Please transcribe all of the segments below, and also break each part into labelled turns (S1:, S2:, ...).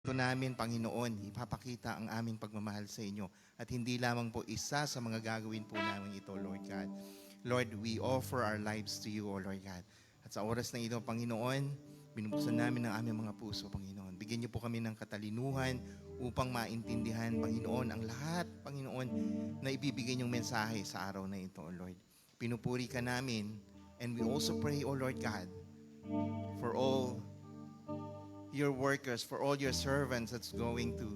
S1: Ito namin, Panginoon, ipapakita ang aming pagmamahal sa inyo. At hindi lamang po isa sa mga gagawin po namin ito, Lord God. Lord, we offer our lives to you, O Lord God. At sa oras na ito, Panginoon, binubuksan namin ang aming mga puso, Panginoon. Bigyan niyo po kami ng katalinuhan upang maintindihan, Panginoon, ang lahat, Panginoon, na ibibigay niyong mensahe sa araw na ito, O Lord. Pinupuri ka namin, and we also pray, O Lord God, for all your workers, for all your servants that's going to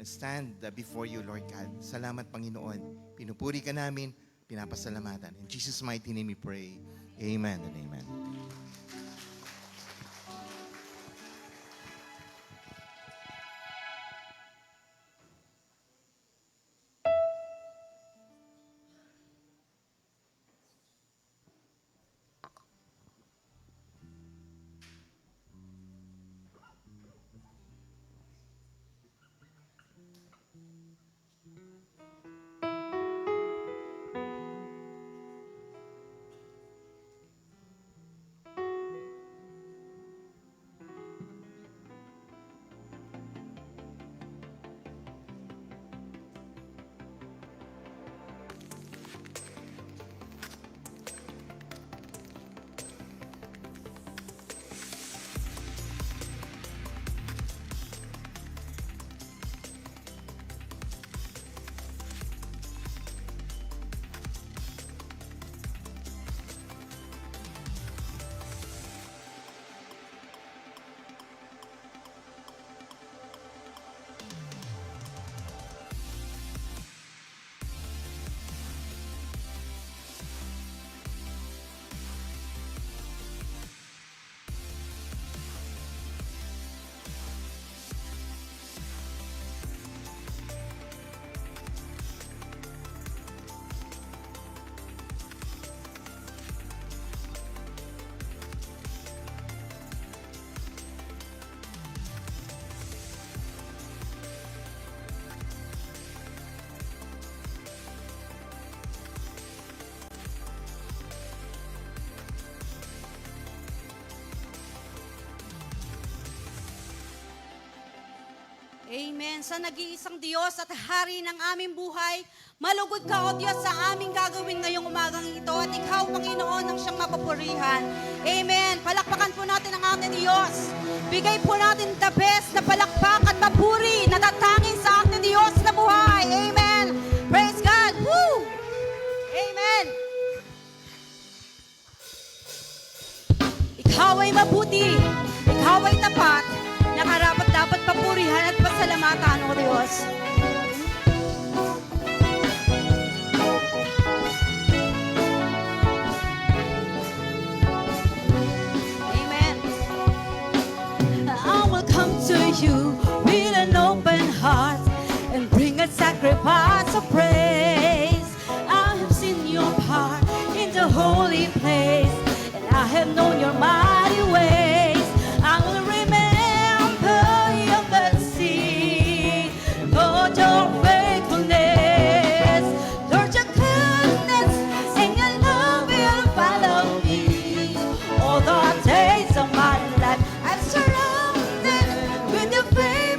S1: stand before you, Lord God. Salamat, Panginoon. Pinupuri ka namin, pinapasalamatan. In Jesus' mighty name we pray. Amen and amen.
S2: Amen. Sa nag-iisang Diyos at Hari ng aming buhay, malugod ka, O Diyos, sa aming gagawin ngayong umagang ito at Ikaw, Panginoon, ang siyang mapupurihan. Amen. Palakpakan po natin ang ating Diyos. Bigay po natin the best na palakpak at papuri na tatangin sa ating Diyos na buhay. Amen. Praise God. Woo! Amen. Ikaw ay mabuti. Ikaw ay tapat. Nakarapat dapat papurihan at pasalamatan, O Diyos. Amen.
S3: I will come to you with an open heart and bring a sacrifice of praise. I have seen your power in the holy place, and I have known your mighty ways. I will remember your mercy, Lord, your faithfulness, Lord, your goodness, and your love will follow me all the days of my life. I'm surrounded with your favor.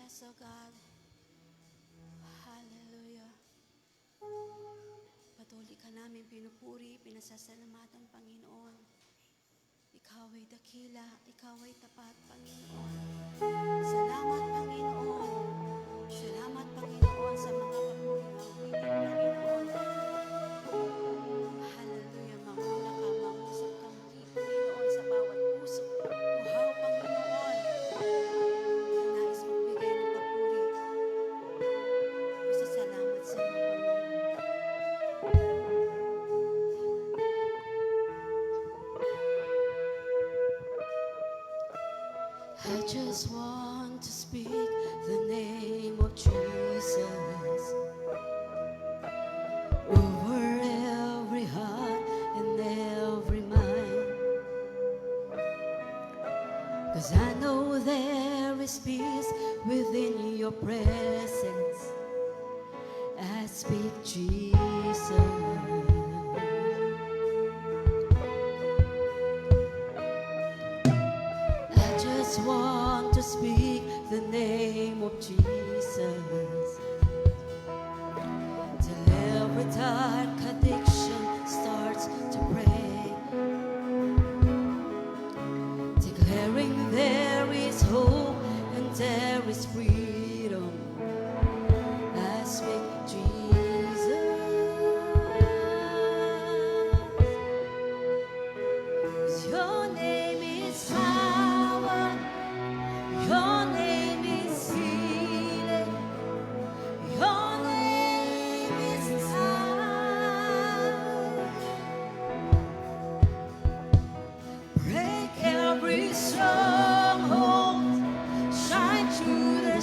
S2: Yes, oh God. Hallelujah. Patuloy ka namin pinupuri, pinasasalamatan, Panginoon. Ikaw ay dakila, ikaw ay tapat, Panginoon. Salamat, Panginoon. Salamat, Panginoon, sa mga papuri na umiling, Panginoon. Hallelujah. Manguna ka, mangusap ka muli, Panginoon, sa bawat puso. Uhaw, Panginoon. Na nais magbigay ng papuri. Masasalamat sa iyo, Panginoon. I just want to speak the name of Jesus over every heart and every mind. 'Cause I know there is peace within your presence. I speak Jesus. I just want to speak the name of Jesus till every dark addiction starts to break, declaring there is hope and there is freedom. I speak Jesus. 'Cause your name is power, your name is healing, your name is life. Break every stronghold, shine through the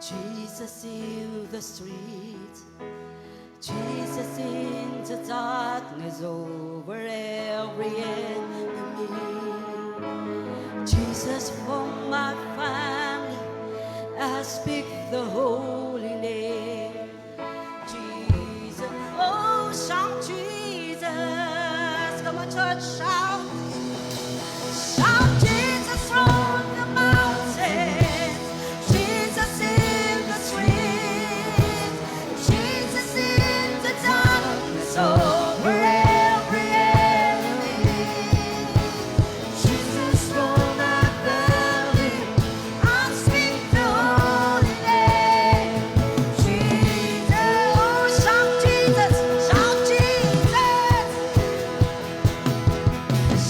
S3: Jesus in the street, Jesus in the darkness over every enemy. Jesus for my family, I speak the holy name. Jesus, oh shout Jesus, come on church, shout. Shout Jesus from the mountains, Jesus in the streets, Jesus in the darkness over every enemy. Jesus from my belly, I speak the holy name. Jesus, oh shout Jesus, shout Jesus.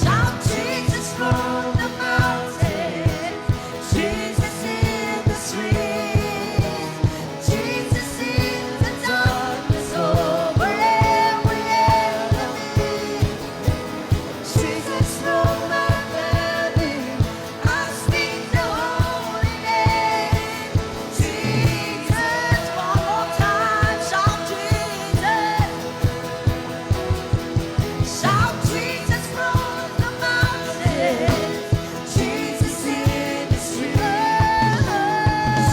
S3: Shout Jesus from the mountains, Jesus in the streets, Jesus in the darkness over every enemy. Jesus from my belly, I speak the holy name. Jesus, one more time, shout Jesus. Shout Jesus from the mountains, Jesus in the streets,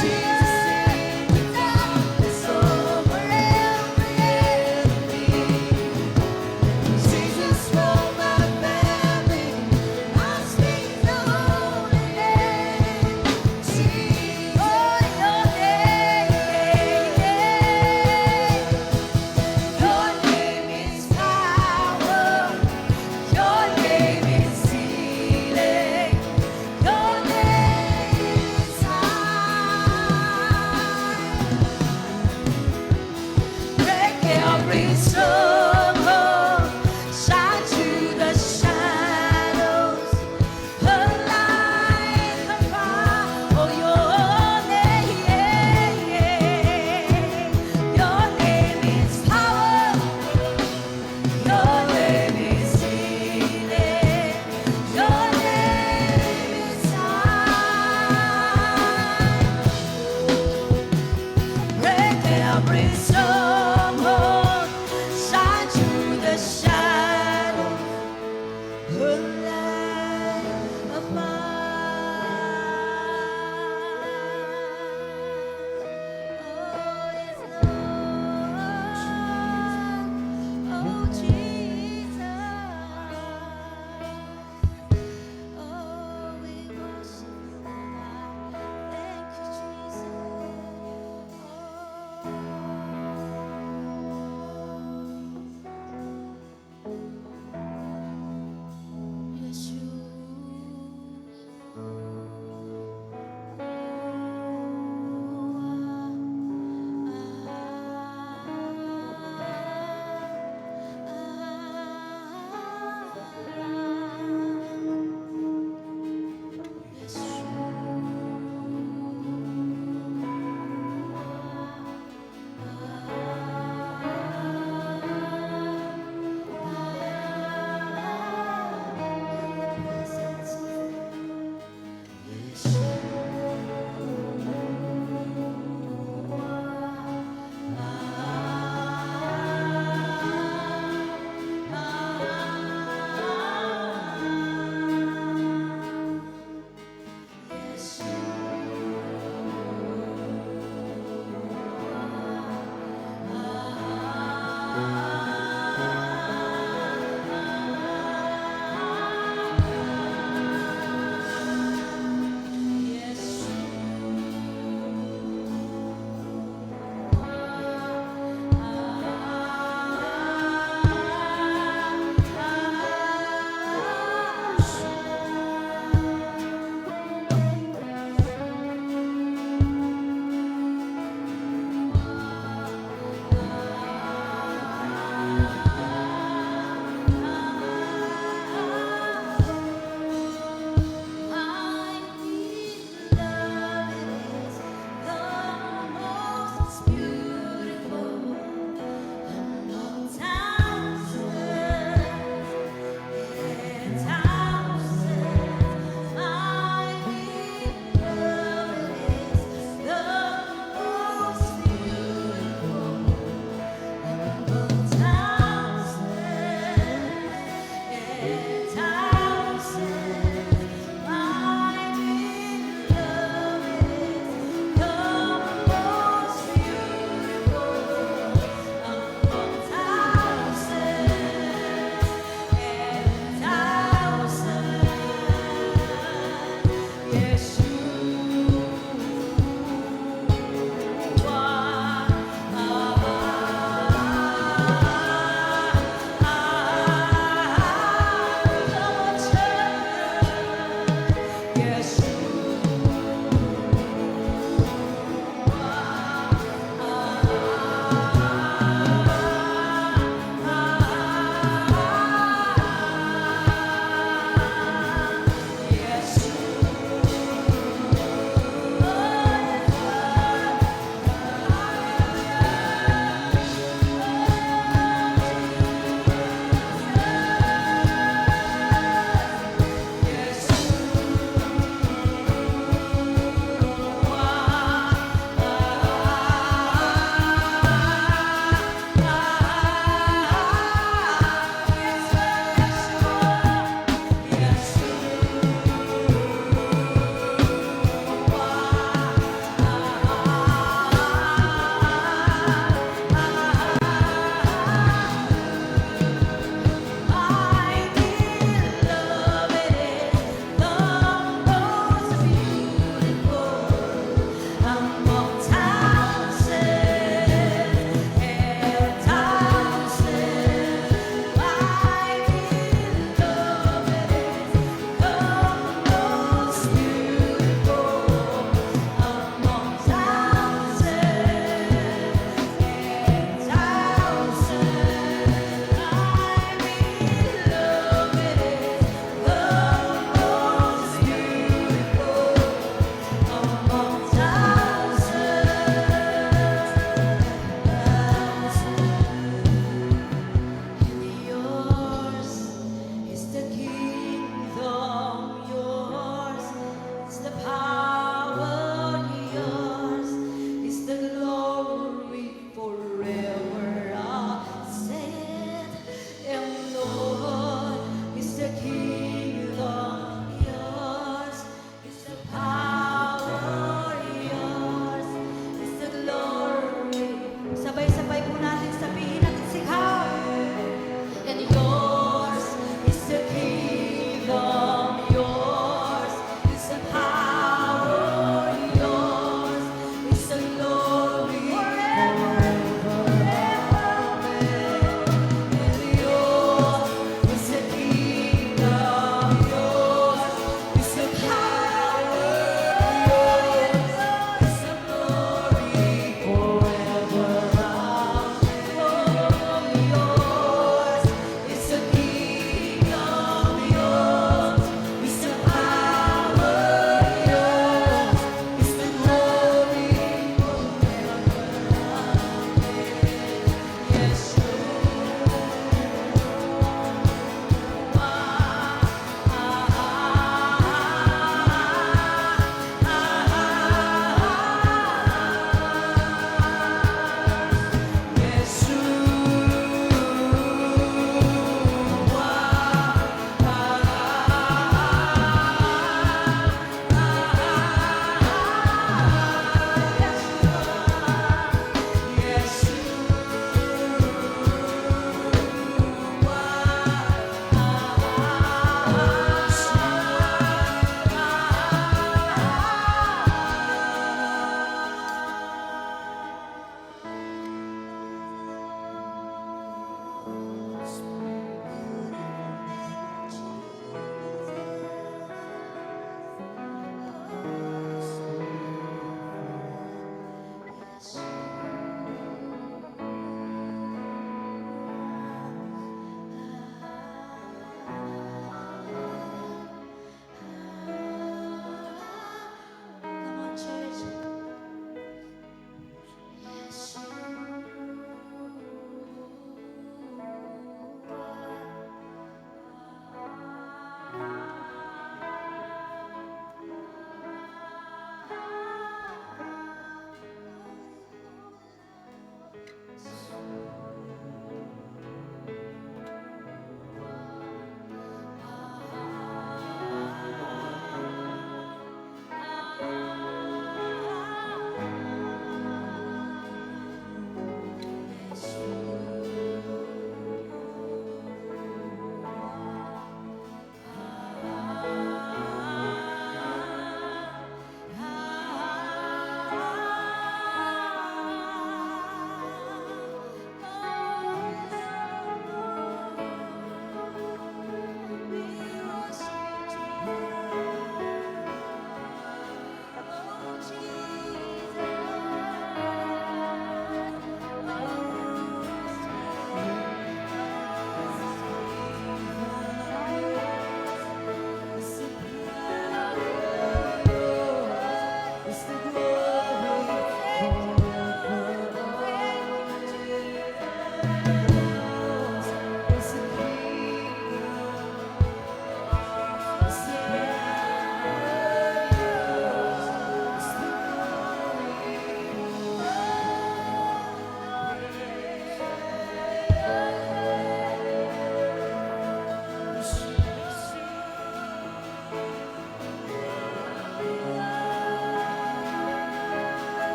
S3: Jesus in the darkness over every enemy. Jesus from my belly, I speak the holy name. Jesus, oh your name is power. Your name is healing. Your name is high. Break every stronghold. Shine through the shadows. Align the fire. Oh, your name is power. Your name is healing. Your name is high. Break every stronghold. Shine through the shadows. A light of mine. Oh, yes, Lord. Oh, Jesus. Oh, we worship you, God. Thank you, Jesus. Oh.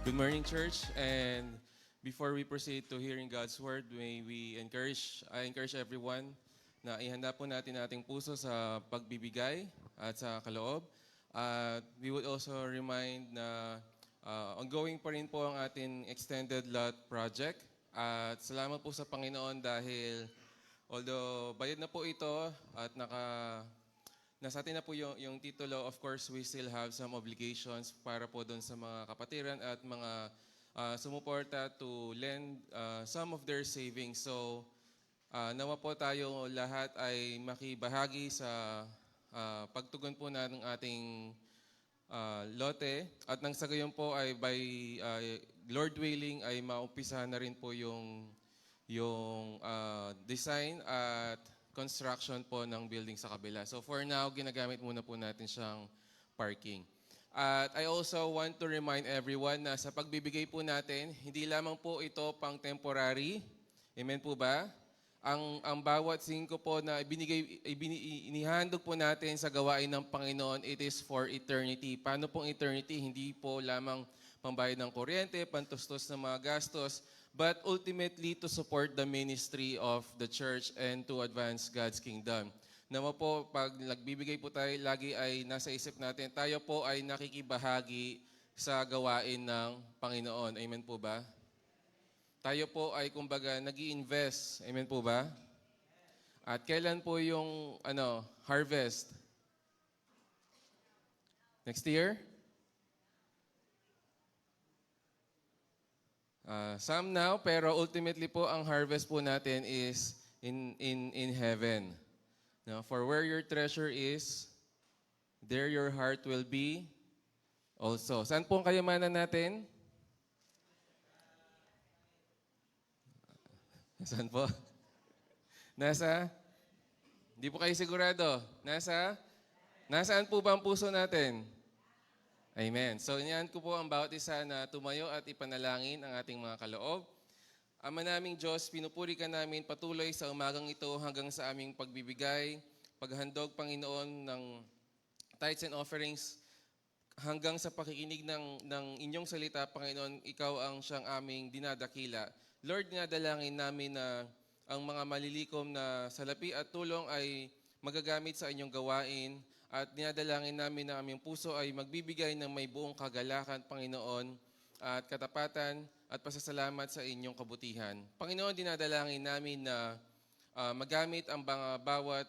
S4: Good morning, church. And before we proceed to hearing God's word, may I encourage everyone na ihanda po natin ating puso sa pagbibigay at sa kaloob. At we would also remind na ongoing pa rin po ang ating extended lot project. At salamat po sa Panginoon dahil although bayad na po ito at nasa atin na po yung titulo, of course, we still have some obligations para po doon sa mga kapatiran at mga sumuporta to lend some of their savings. So, nawa po tayo lahat ay makibahagi sa pagtugon po ng ating lote. At nang sa gayon po ay by Lord willing ay maumpisahan na rin po yung design at construction po ng building sa kabila. So for now, ginagamit muna po natin siyang parking. At I also want to remind everyone na sa pagbibigay po natin, hindi lamang po ito pang temporary. Amen po ba? Ang bawat singko po na inihandog po natin sa gawain ng Panginoon, it is for eternity. Paano pong eternity? Hindi po lamang pambayad ng kuryente, pantustos ng mga gastos, but ultimately to support the ministry of the church and to advance God's kingdom. Nawa po, pag nagbibigay po tayo, lagi ay nasa isip natin, tayo po ay nakikibahagi sa gawain ng Panginoon. Amen po ba? Tayo po ay kumbaga nag-i-invest. Amen po ba? At kailan po yung harvest? Next year? Some now, pero ultimately po ang harvest po natin is in heaven. Now, for where your treasure is, there your heart will be also. Saan po ang kayamanan natin? Saan po? Hindi po kayo sigurado. Nasaan po ba ang puso natin? Amen. So, iniyan ko po ang bawat isa na tumayo at ipanalangin ang ating mga kaloob. Ama naming Diyos, pinupuri ka namin patuloy sa umagang ito hanggang sa aming pagbibigay, paghandog, Panginoon, ng tithes and offerings, hanggang sa pakikinig ng inyong salita, Panginoon, ikaw ang siyang aming dinadakila. Lord, dinadalangin namin na ang mga malilikom na salapi at tulong ay magagamit sa inyong gawain. At dinadalangin namin na aming puso ay magbibigay ng may buong kagalakan, Panginoon, at katapatan at pasasalamat sa inyong kabutihan. Panginoon, dinadalangin namin na magamit ang bawat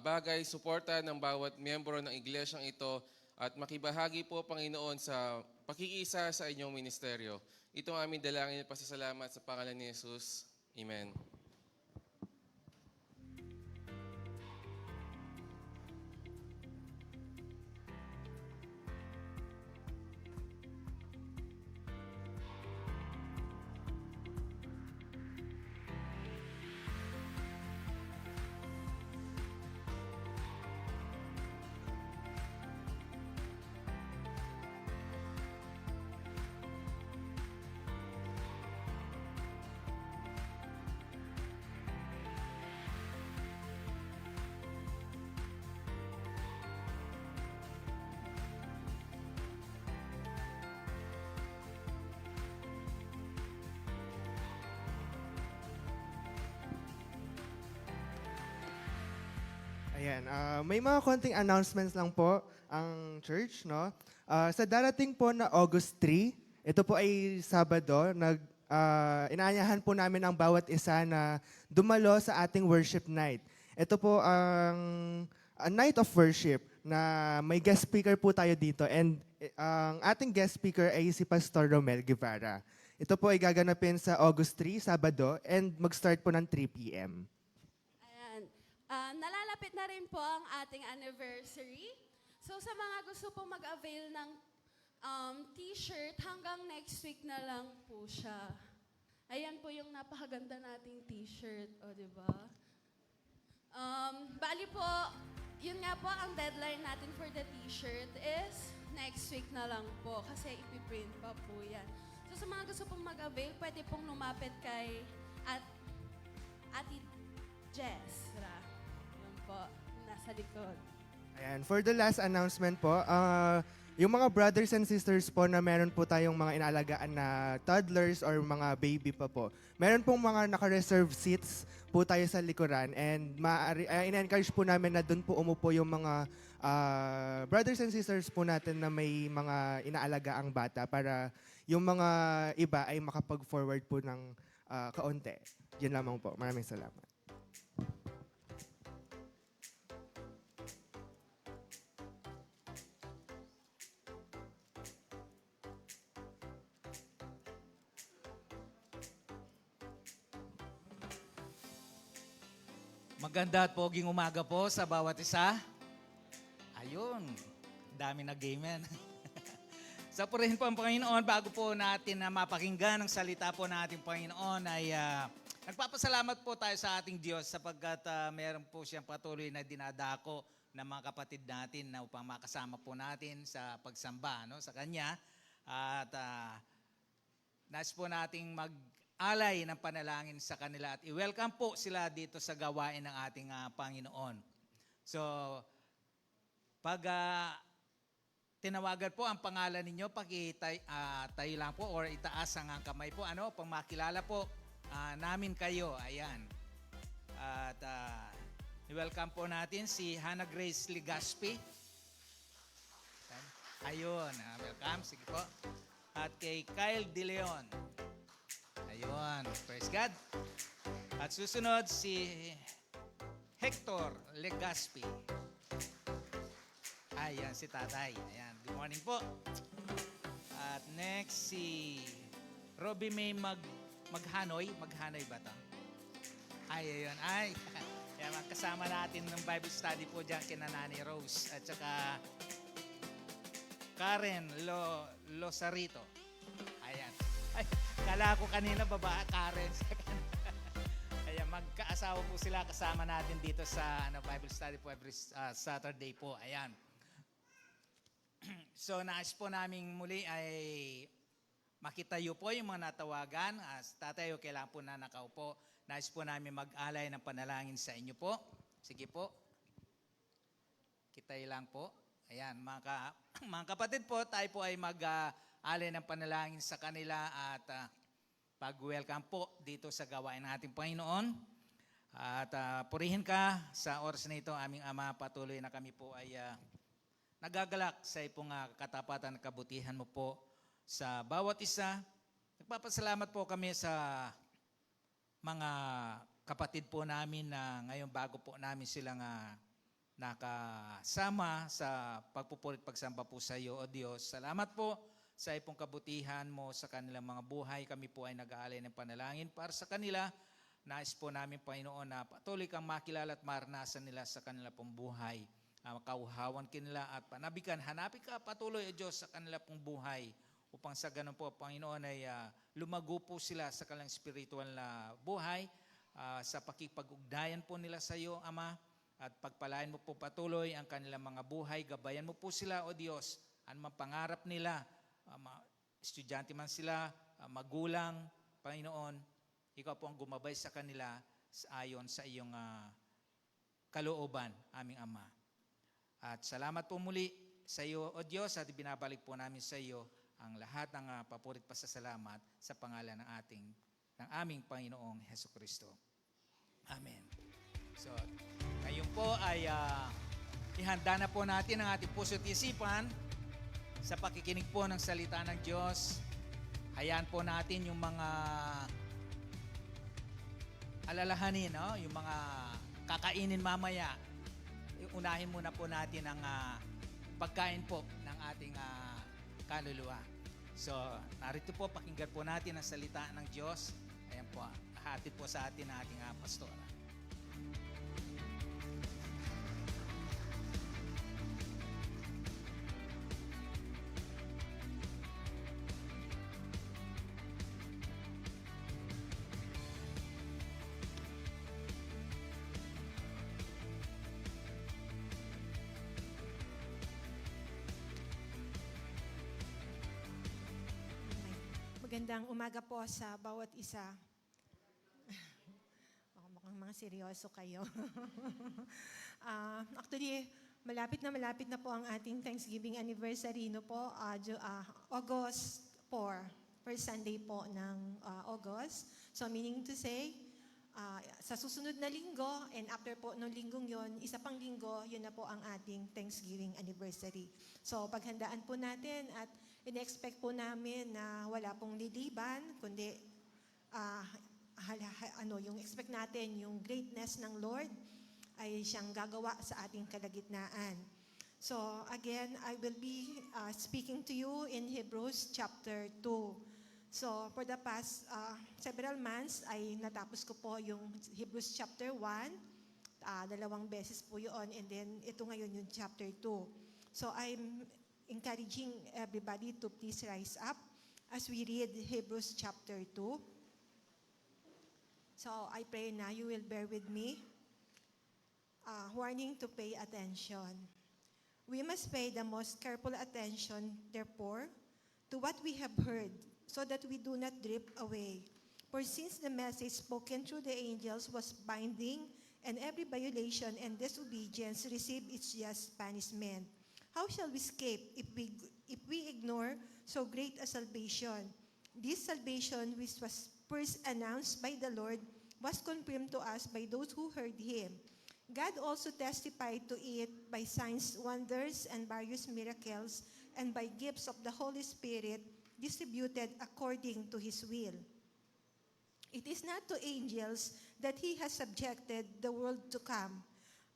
S4: bagay, suporta ng bawat miyembro ng iglesyang ito at makibahagi po, Panginoon, sa pakikiisa sa inyong ministeryo. Ito ang aming dalangin at pasasalamat sa pangalan ni Jesus. Amen.
S5: Ayan, may mga konting announcements lang po ang church, no? Sa darating po na August 3, ito po ay Sabado, inaanyahan po namin ang bawat isa na dumalo sa ating worship night. Ito po ang a night of worship na may guest speaker po tayo dito and ang ating guest speaker ay si Pastor Romel Guevara. Ito po ay gaganapin sa August 3, Sabado, and mag-start po ng 3 p.m.
S6: Nalalapit na rin po ang ating anniversary. So sa mga gusto pong mag-avail ng t-shirt, hanggang next week na lang po siya. Ayan po yung napakaganda nating t-shirt, o diba? Bali po, yun nga po ang deadline natin for the t-shirt is next week na lang po kasi ipiprint pa po yan. So sa mga gusto pong mag-avail, pwede pong lumapit kay Ate Jess. Po, nasa likod.
S5: Ayan, for the last announcement po, yung mga brothers and sisters po na meron po tayong mga inaalagaan na toddlers or mga baby pa po, meron pong mga naka-reserve seats po tayo sa likuran and in-encourage po namin na doon po umupo yung mga brothers and sisters po natin na may mga inaalagaang bata para yung mga iba ay makapag-forward po ng kaunti. Yun lamang po. Maraming salamat.
S7: Maganda at poging umaga po sa bawat isa. Ayun, dami na amen. Sa purihin po ang Panginoon, bago po natin na mapakinggan ang salita po ng ating Panginoon ay nagpapasalamat po tayo sa ating Diyos sapagkat meron po siyang patuloy na dinadako ng mga kapatid natin na upang makasama po natin sa pagsamba sa Kanya. At nais po nating mag-alay ng panalangin sa kanila at i-welcome po sila dito sa gawain ng ating Panginoon. So, pag tinawagan po ang pangalan ninyo, tayo lang po or itaas ang kamay po, pang makilala po namin kayo. Ayan. At i-welcome po natin si Hannah Grace Legaspi. Ayun, welcome. Sige po. At kay Kyle De Leon. Ayun, praise God. At susunod si Hector Legaspi. Ayan, si tatay. Ayan, good morning po. At next, si Robbie May Maghanoy. Maghanoy ba ito? Ay, ayun. Ay, ayan, kasama natin ng Bible study po dyan kina Nani Rose. At saka Karen Losarito. Ayan. Ay, kala ko kanina baba, Karen. Ayan, magkaasawa po sila kasama natin dito sa Bible study po every Saturday po. Ayan. So, nais po namin muli ay makitayo po yung mga natawagan. Tatayo, kailangan po na nakaupo. Nais po namin mag-alay ng panalangin sa inyo po. Sige po. Kitayo lang po. Ayan, mga kapatid po, tayo po ay mag-alay ng panalangin sa kanila at pag-welcome po dito sa gawain ng ating Panginoon. At purihin ka sa oras na ito, aming Ama, patuloy na kami po ay nagagalak sa ipong katapatan at kabutihan mo po sa bawat isa. Nagpapasalamat po kami sa mga kapatid po namin na ngayon bago po namin silang nakasama sa pagpupurit pagsamba po sa iyo, O Diyos. Salamat po sa ipong kabutihan mo sa kanilang mga buhay. Kami po ay nag-aalay ng panalangin para sa kanila. Nais po namin, Panginoon, na patuloy kang makilala at maranasan nila sa kanila pong buhay. Makauhawan kinila at panabikan. Hanapin ka patuloy, O Diyos, sa kanila pong buhay upang sa ganun po, Panginoon, ay lumago po sila sa kanilang spiritual na buhay, sa pakipag-ugnayan po nila sa iyo, Ama, at pagpalain mo po patuloy ang kanilang mga buhay. Gabayan mo po sila, O Diyos, anumang pangarap nila, estudyante man sila, magulang, Panginoon, ikaw po ang gumabay sa kanila ayon sa iyong kalooban, aming Ama. At salamat po muli sa iyo, O Diyos, at binabalik po namin sa iyo ang lahat ng papurit pasasalamat sa pangalan ng aming Panginoong Hesukristo. Amen. So, ngayon po ay ihanda na po natin ang ating puso at isipan sa pakikinig po ng salita ng Diyos. Hayaan po natin yung mga alalahanin, yung mga kakainin mamaya. Unahin muna po natin ang pagkain po ng ating kaluluwa. So, narito po, pakinggan po natin ang salita ng Diyos. Ayan po, hatid po sa atin ang ating pastora.
S8: Magandang umaga po sa bawat isa. Mukhang mga seryoso kayo. Actually, malapit na po ang ating Thanksgiving anniversary no po, August 4, first Sunday po ng August. So meaning to say, sa susunod na linggo and after po nung linggong yon, isa pang linggo, yun na po ang ating Thanksgiving anniversary. So paghandaan po natin at in-expect po namin na wala pong liliban, kundi yung expect natin, yung greatness ng Lord ay siyang gagawa sa ating kalagitnaan. So again, I will be speaking to you in Hebrews chapter 2. So for the past several months ay natapos ko po yung Hebrews chapter 1, 2 beses po yun, and then ito ngayon yung chapter 2. So I'm encouraging everybody to please rise up as we read Hebrews chapter 2. So I pray na you will bear with me. Warning to pay attention. We must pay the most careful attention, therefore, to what we have heard, so that we do not drift away. For since the message spoken through the angels was binding, and every violation and disobedience received its just punishment, how shall we escape if we ignore so great a salvation? This salvation, which was first announced by the Lord, was confirmed to us by those who heard him. God also testified to it by signs, wonders, and various miracles, and by gifts of the Holy Spirit distributed according to his will. It is not to angels that he has subjected the world to come,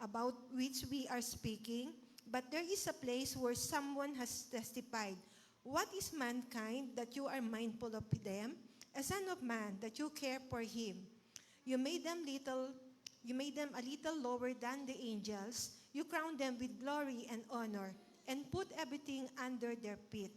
S8: about which we are speaking, but there is a place where someone has testified. What is mankind that you are mindful of them? A son of man that you care for him. You made them a little lower than the angels. You crowned them with glory and honor, and put everything under their feet.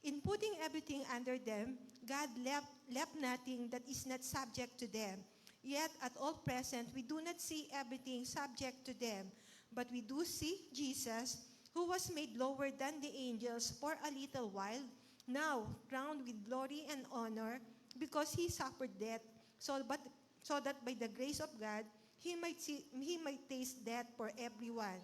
S8: In putting everything under them, God left nothing that is not subject to them. Yet at all present, we do not see everything subject to them, but we do see Jesus, who was made lower than the angels for a little while, now crowned with glory and honor, because he suffered death, so that by the grace of God, he might taste death for everyone.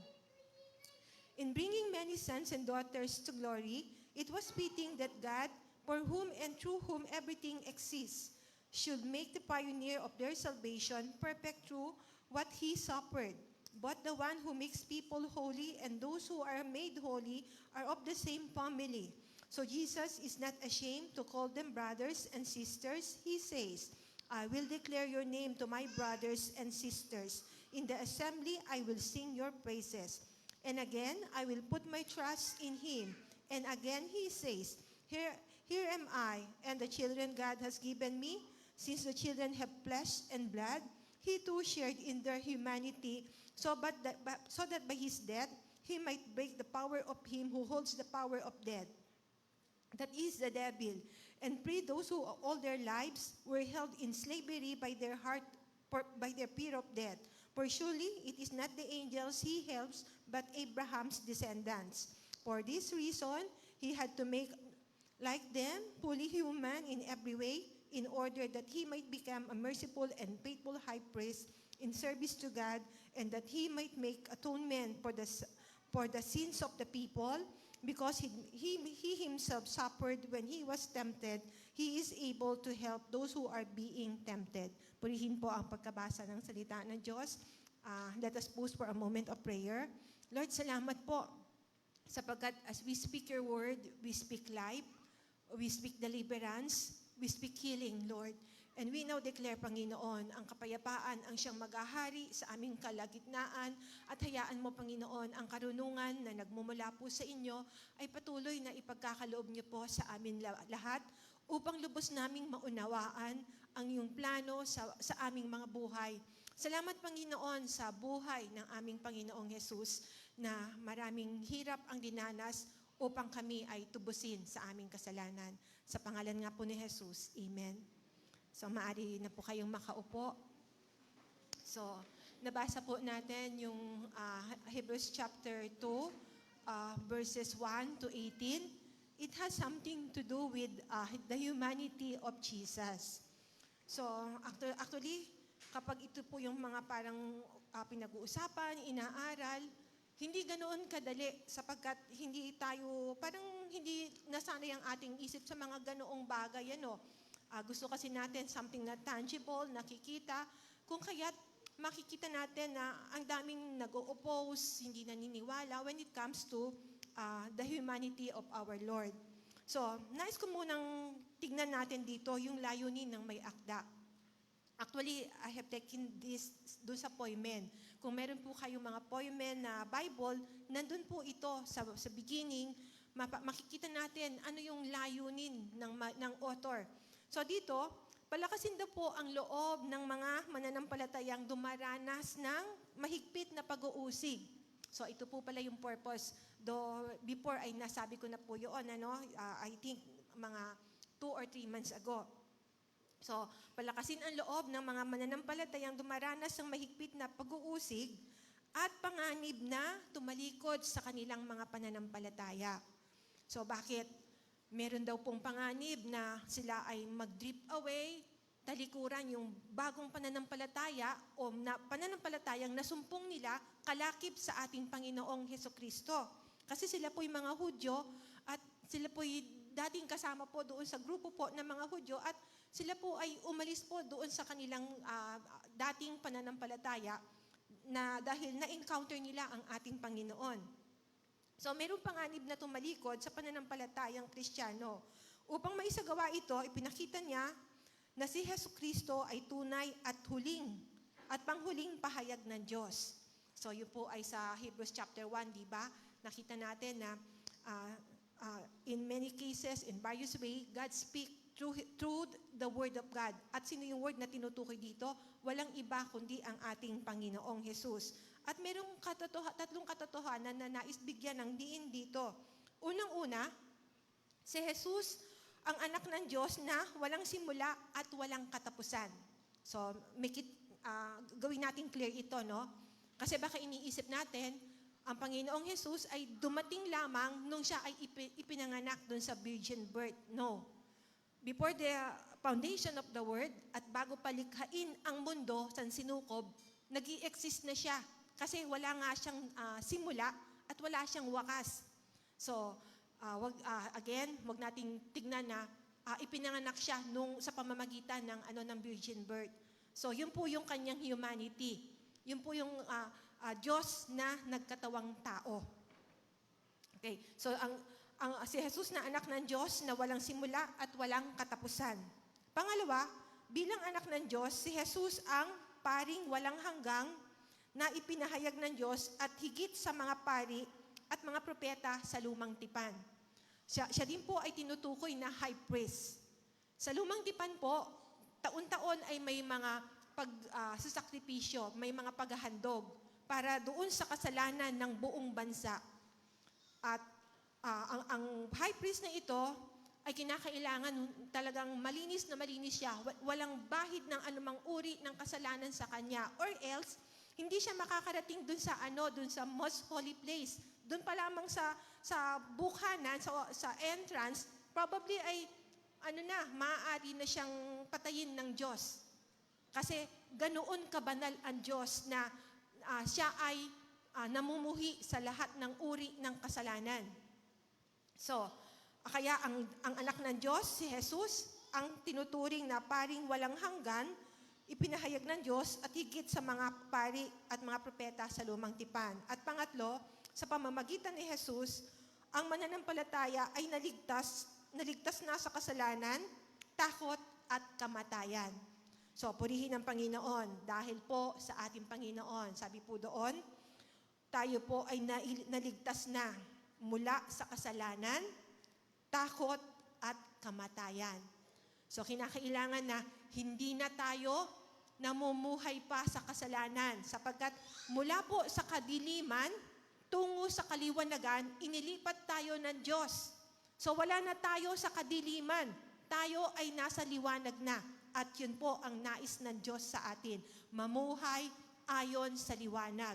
S8: In bringing many sons and daughters to glory, it was fitting that God, for whom and through whom everything exists, should make the pioneer of their salvation perfect through what he suffered. But the one who makes people holy and those who are made holy are of the same family. So Jesus is not ashamed to call them brothers and sisters. He says, I will declare your name to my brothers and sisters. In the assembly, I will sing your praises. And again, I will put my trust in him. And again, he says, Here am I, and the children God has given me. Since the children have flesh and blood, he too shared in their humanity, so that by his death, he might break the power of him who holds the power of death, that is the devil, and free those who all their lives were held in slavery by their fear of death. For surely it is not the angels he helps, but Abraham's descendants. For this reason, he had to make like them, fully human in every way, in order that he might become a merciful and faithful high priest in service to God, and that he might make atonement for the sins of the people. Because he himself suffered when he was tempted, he is able to help those who are being tempted. Purihin po ang pagkabasa ng salita ng Diyos. Let us pause for a moment of prayer. Lord, salamat po sapagkat as we speak your word, we speak life, we speak deliverance, we speak healing, Lord. And we now declare, Panginoon, ang kapayapaan ang siyang maghahari sa aming kalagitnaan, at hayaan mo, Panginoon, ang karunungan na nagmumula po sa inyo ay patuloy na ipagkakaloob niyo po sa amin lahat upang lubos naming maunawaan ang iyong plano sa aming mga buhay. Salamat, Panginoon, sa buhay ng aming Panginoong Jesus na maraming hirap ang dinanas upang kami ay tubusin sa aming kasalanan. Sa pangalan nga po ni Jesus, Amen. So, maaari na po kayong makaupo. So, nabasa po natin yung Hebrews chapter 2, verses 1 to 18. It has something to do with the humanity of Jesus. So, actually, kapag ito po yung mga parang pinag-uusapan, inaaral, hindi ganoon kadali sapagkat hindi tayo, parang hindi nasanay ang ating isip sa mga ganoong bagay. Gusto kasi natin something na tangible, nakikita, kung kaya't makikita natin na ang daming nag-oppose, hindi naniniwala when it comes to the humanity of our Lord. So, nais ko munang tignan natin dito yung layunin ng may akda. Actually, I have taken this doon sa poimen. Kung meron po kayong mga poimen na Bible, nandun po ito sa beginning, makikita natin ano yung layunin ng author. So dito, palakasin daw po ang loob ng mga mananampalatayang dumaranas ng mahigpit na pag-uusig. So ito po pala yung purpose. Though before ay nasabi ko na po yun, I think mga 2 or 3 months ago. So, palakasin ang loob ng mga mananampalatayang dumaranas ng mahigpit na pag-uusig at panganib na tumalikod sa kanilang mga pananampalataya. So, bakit? Meron daw pong panganib na sila ay mag-drift away, talikuran yung bagong pananampalataya o pananampalatayang nasumpong nila kalakip sa ating Panginoong Hesukristo. Kasi sila po'y mga Hudyo at sila po'y dating kasama po doon sa grupo po ng mga Hudyo at sila po ay umalis po doon sa kanilang dating pananampalataya na dahil na-encounter nila ang ating Panginoon. So, mayroong panganib na tumalikod sa pananampalatayang Kristiyano. Upang maisagawa ito, ipinakita niya na si Hesukristo ay tunay at panghuling pahayag ng Diyos. So, yun po ay sa Hebrews chapter 1, di ba? Nakita natin na in many cases, in various ways, God speak through the Word of God. At sino yung word na tinutukoy dito? Walang iba kundi ang ating Panginoong Jesus. At merong tatlong katotohanan na nais bigyan ng diin dito. Unang-una, si Jesus ang anak ng Diyos na walang simula at walang katapusan. So, gawin natin clear ito, no? Kasi baka iniisip natin, ang Panginoong Jesus ay dumating lamang nung siya ay ipinanganak dun sa virgin birth. No. Before the foundation of the world at bago palikhain ang mundo sa sinukob, nag-i-exist na siya. Kasi wala nga siyang simula at wala siyang wakas. So, wag nating tignan na ipinanganak siya sa pamamagitan ng virgin birth. So, yun po yung kanyang humanity. Yun po yung Diyos na nagkatawang tao. Okay, so si Jesus na anak ng Diyos na walang simula at walang katapusan. Pangalawa, bilang anak ng Diyos, si Jesus ang paring walang hanggang na ipinahayag ng Diyos at higit sa mga pari at mga propeta sa lumang tipan. Siya din po ay tinutukoy na high priest. Sa lumang tipan po, taon-taon ay may mga sasakripisyo, may mga paghahandog para doon sa kasalanan ng buong bansa. At ang high priest na ito ay kinakailangan talagang malinis na malinis siya. Walang bahid ng anumang uri ng kasalanan sa kanya. Or else, hindi siya makakarating dun sa most holy place. Dun pa lamang sa bukhanan, sa entrance, probably ay maaari na siyang patayin ng Diyos. Kasi ganoon kabanal ang Diyos na siya ay namumuhi sa lahat ng uri ng kasalanan. So, kaya ang anak ng Diyos, si Jesus, ang tinuturing na paring walang hanggan, ipinahayag ng Diyos at higit sa mga pari at mga propeta sa lumang tipan. At pangatlo, sa pamamagitan ni Jesus, ang mananampalataya ay naligtas na sa kasalanan, takot at kamatayan. So, purihin ang Panginoon dahil po sa ating Panginoon. Sabi po doon, tayo po ay naligtas na mula sa kasalanan, takot at kamatayan. So, kinakailangan na hindi na tayo namumuhay pa sa kasalanan sapagkat mula po sa kadiliman tungo sa kaliwanagan, inilipat tayo ng Diyos. So, wala na tayo sa kadiliman. Tayo ay nasa liwanag na. At yun po ang nais ng Diyos sa atin. Mamuhay ayon sa liwanag,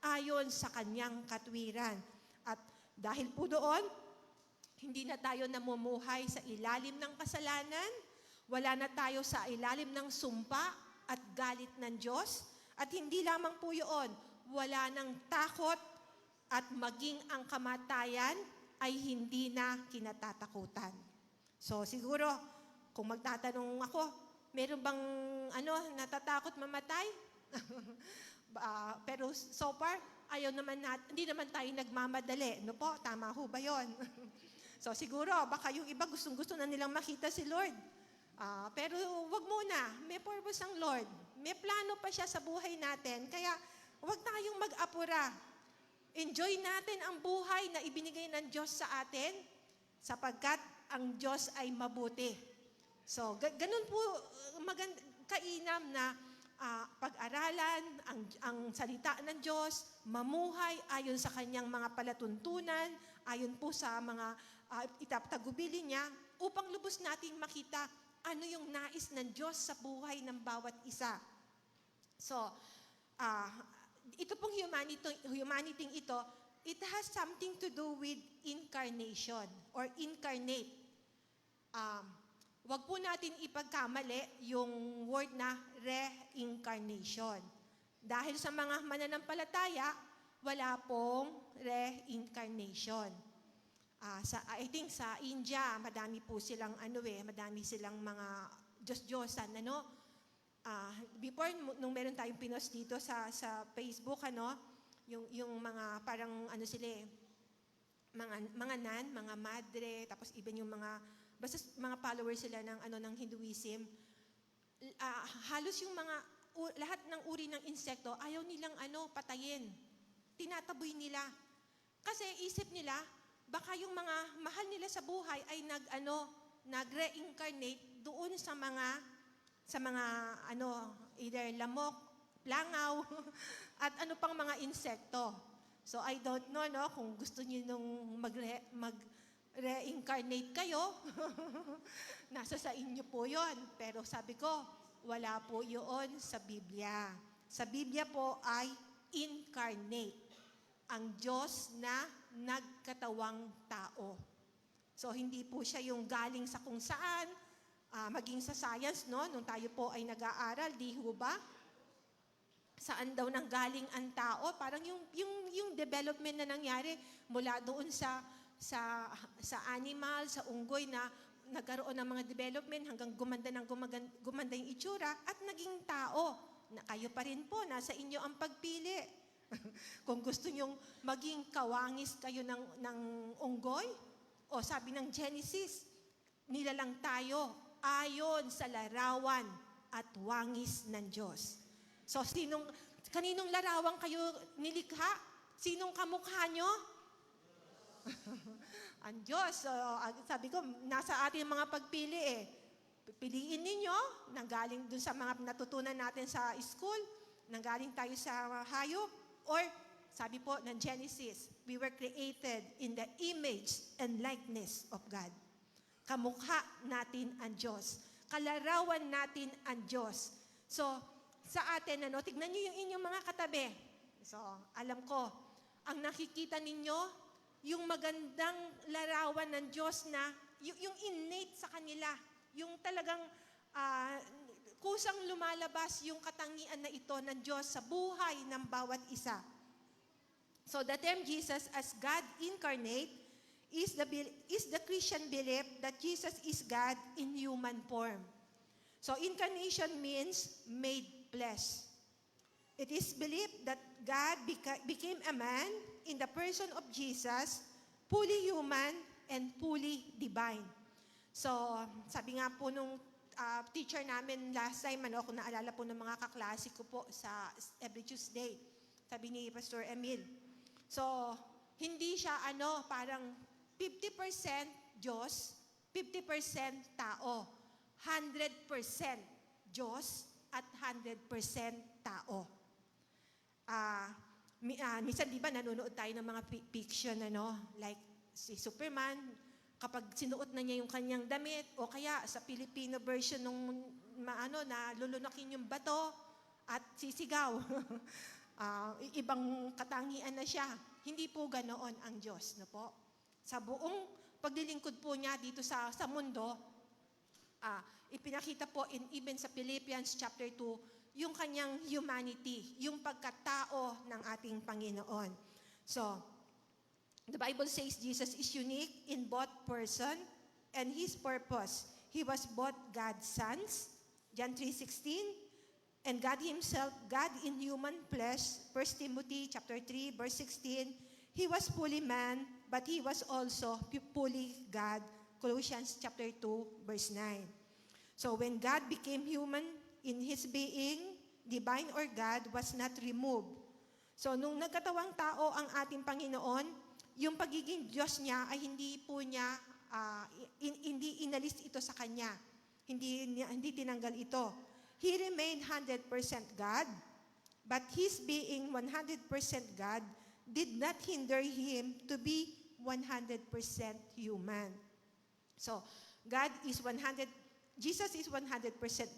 S8: ayon sa kanyang katwiran. At dahil po doon, hindi na tayo namumuhay sa ilalim ng kasalanan, wala na tayo sa ilalim ng sumpa at galit ng Diyos, at hindi lamang po yun, wala ng takot at maging ang kamatayan ay hindi na kinatatakutan. So siguro, kung magtatanong ako, meron bang natatakot mamatay? Pero so far, hindi naman tayo nagmamadali. No po, tama ho ba yun? So siguro, baka yung iba gustong-gusto na nilang makita si Lord. Pero wag muna, may purpose ang Lord. May plano pa siya sa buhay natin. Kaya wag tayong mag-apura. Enjoy natin ang buhay na ibinigay ng Diyos sa atin sapagkat ang Diyos ay mabuti. So, ganun po kainam na pag-aralan ang salita ng Diyos, mamuhay ayon sa kanyang mga palatuntunan, ayon po sa mga itatagubilin niya, upang lubos nating makita ano yung nais ng Diyos sa buhay ng bawat isa. So, ito pong humanity ito, it has something to do with incarnation or incarnate. Wag po natin ipagkamali yung word na reincarnation. Dahil sa mga mananampalataya, wala pong reincarnation. I think sa India, madami po silang madami silang mga Diyos-Diyosan, before, nung meron tayong pinost dito sa Facebook, yung mga parang mga nan, mga madre, tapos even yung basta mga followers sila ng Hinduism, halos yung lahat ng uri ng insekto, ayaw nilang patayin. Tinataboy nila. Kasi isip nila, baka yung mga mahal nila sa buhay ay nag-reincarnate doon sa mga either lamok, langaw, at pang mga insekto. So I don't know, kung gusto niyo nung mag-reincarnate kayo, nasa sa inyo po yon. Pero sabi ko, wala po yun sa Biblia. Sa Biblia po ay incarnate. Ang Diyos na nagkatawang tao. So hindi po siya yung galing sa kung saan, maging sa science, nung tayo po ay nag-aaral, di ho ba? Saan daw nang galing ang tao? Parang yung development na nangyari mula doon sa animal, sa unggoy na nagkaroon ng mga development hanggang gumanda yung itsura at naging tao. Na kayo pa rin po, nasa inyo ang pagpili. Kung gusto nyong maging kawangis kayo ng unggoy, o sabi ng Genesis, nilalang tayo ayon sa larawan at wangis ng Diyos. So, kaninong larawan kayo nilikha? Sinong kamukha nyo? Ang Diyos. So, sabi ko, nasa ating mga pagpili Piliin ninyo, nanggaling dun sa mga natutunan natin sa school, nanggaling tayo sa hayop, or sabi po ng Genesis, we were created in the image and likeness of God. Kamukha natin ang Diyos. Kalarawan natin ang Diyos. So, sa atin, tignan nyo yung inyong mga katabi. So, alam ko, ang nakikita ninyo, yung magandang larawan ng Diyos na, yung innate sa kanila, yung talagang kusang lumalabas yung katangian na ito ng Diyos sa buhay ng bawat isa. So the term Jesus as God incarnate is the Christian belief that Jesus is God in human form. So incarnation means made flesh. It is believed that God became a man in the person of Jesus, fully human and fully divine. So, sabi nga po nung teacher namin last time, kung naalala po ng mga kaklase ko po sa every Tuesday, sabi ni Pastor Emil. So, hindi siya parang 50% Diyos, 50% tao. 100% Diyos at 100% tao. Minsan, di ba, nanonood tayo ng mga fiction, like si Superman, kapag sinuot na niya yung kanyang damit, o kaya sa Filipino version nung na lulunokin yung bato at sisigaw. Ibang katangian na siya. Hindi po ganoon ang Diyos, po. Sa buong paglilingkod po niya dito sa mundo, ipinakita po even sa Philippians chapter 2, yung kanyang humanity, yung pagkatao ng ating Panginoon. So, The Bible says Jesus is unique in both person and his purpose. He was both God's sons, John 3:16, and God himself, God in human flesh, 1 Timothy chapter 3, verse 16. He was fully man, but he was also fully God, Colossians chapter 2, verse 9. So when God became human in his being, divine or God was not removed. So nung nagkatawang tao ang ating Panginoon, yung pagiging Diyos niya ay hindi po niya, hindi inalis ito sa Kanya. Hindi tinanggal ito. He remained 100% God, but his being 100% God did not hinder him to be 100% human. So, Jesus is 100%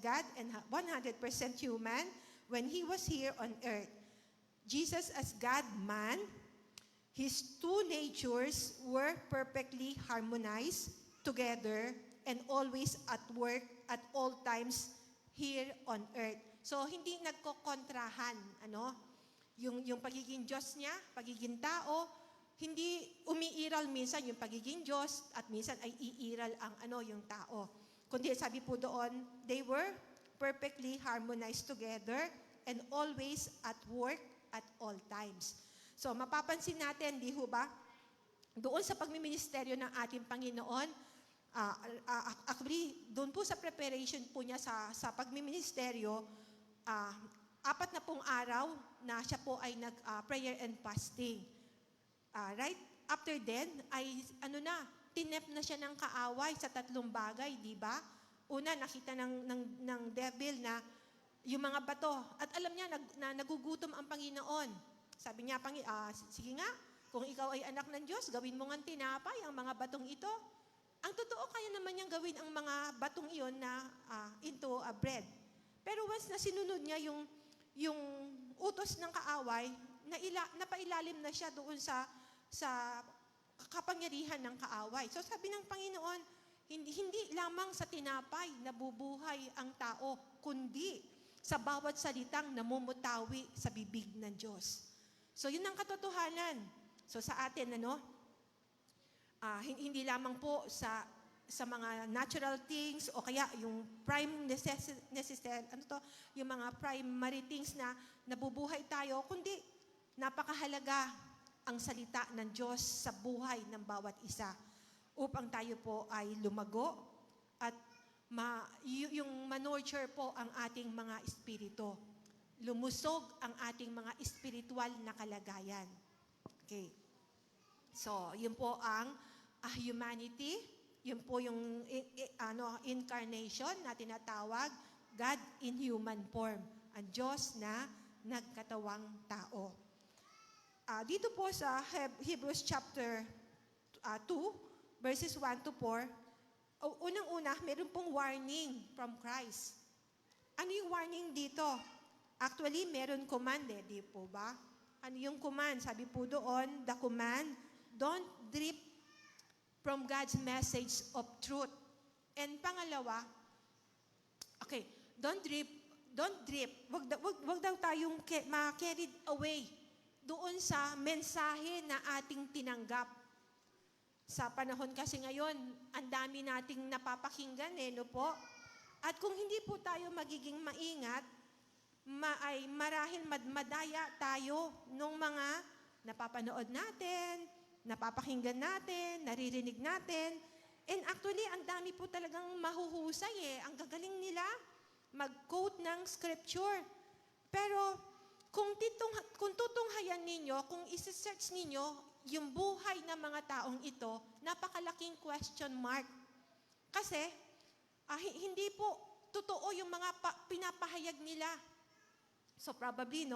S8: God and 100% human when he was here on earth. Jesus as God-man, his two natures were perfectly harmonized together and always at work at all times here on earth. So, hindi nagkokontrahan, yung pagiging Diyos niya, pagiging tao, hindi umiiral minsan yung pagiging Diyos at minsan ay iiral yung tao. Kundi sabi po doon, they were perfectly harmonized together and always at work at all times. So, mapapansin natin, di ho ba, doon sa pagmiministeryo ng ating Panginoon, actually, doon po sa preparation po niya sa pagmiministeryo, 4 araw na siya po ay nag-prayer and fasting. Right after then, ay tinep na siya ng kaaway sa 3 bagay, di ba? Una, nakita ng devil na yung mga bato. At alam niya na nagugutom ang Panginoon. Sabi niya, sige nga, kung ikaw ay anak ng Diyos, gawin mo nga tinapay ang mga batong ito. Ang totoo, kaya naman niyang gawin ang mga batong iyon na into a bread. Pero once na sinunod niya yung utos ng kaaway, napailalim na siya doon sa kapangyarihan ng kaaway. So sabi ng Panginoon, hindi lamang sa tinapay nabubuhay ang tao, kundi sa bawat salitang namumutawi sa bibig ng Diyos. So yun ang katotohanan. So sa atin, hindi lamang po sa mga natural things o kaya yung prime necessity, yung mga primary things na nabubuhay tayo, kundi napakahalaga ang salita ng Diyos sa buhay ng bawat isa upang tayo po ay lumago at yung manurture po ang ating mga espiritu. Lumusog ang ating mga espiritual na kalagayan. Okay. So, yun po ang humanity, yun po yung incarnation na tinatawag, God in human form, ang Diyos na nagkatawang tao. Dito po sa Hebrews chapter 2, verses 1 to 4, unang-una, meron pong warning from Christ. Ano yung warning dito? Actually, meron command di po ba? Ano yung command? Sabi po doon, the command, don't drift from God's message of truth. And pangalawa, don't drift. Wag daw tayong ma-carried away doon sa mensahe na ating tinanggap. Sa panahon kasi ngayon, ang dami nating napapakinggan no po? At kung hindi po tayo magiging maingat, ay marahil madaya tayo nung mga napapanood natin, napapakinggan natin, naririnig natin. And actually, ang dami po talagang mahuhusay Ang gagaling nila mag-quote ng scripture. Pero kung tutunghayan ninyo, kung isi-search ninyo yung buhay ng mga taong ito, napakalaking question mark. Kasi hindi po totoo yung mga pinapahayag nila. So probably,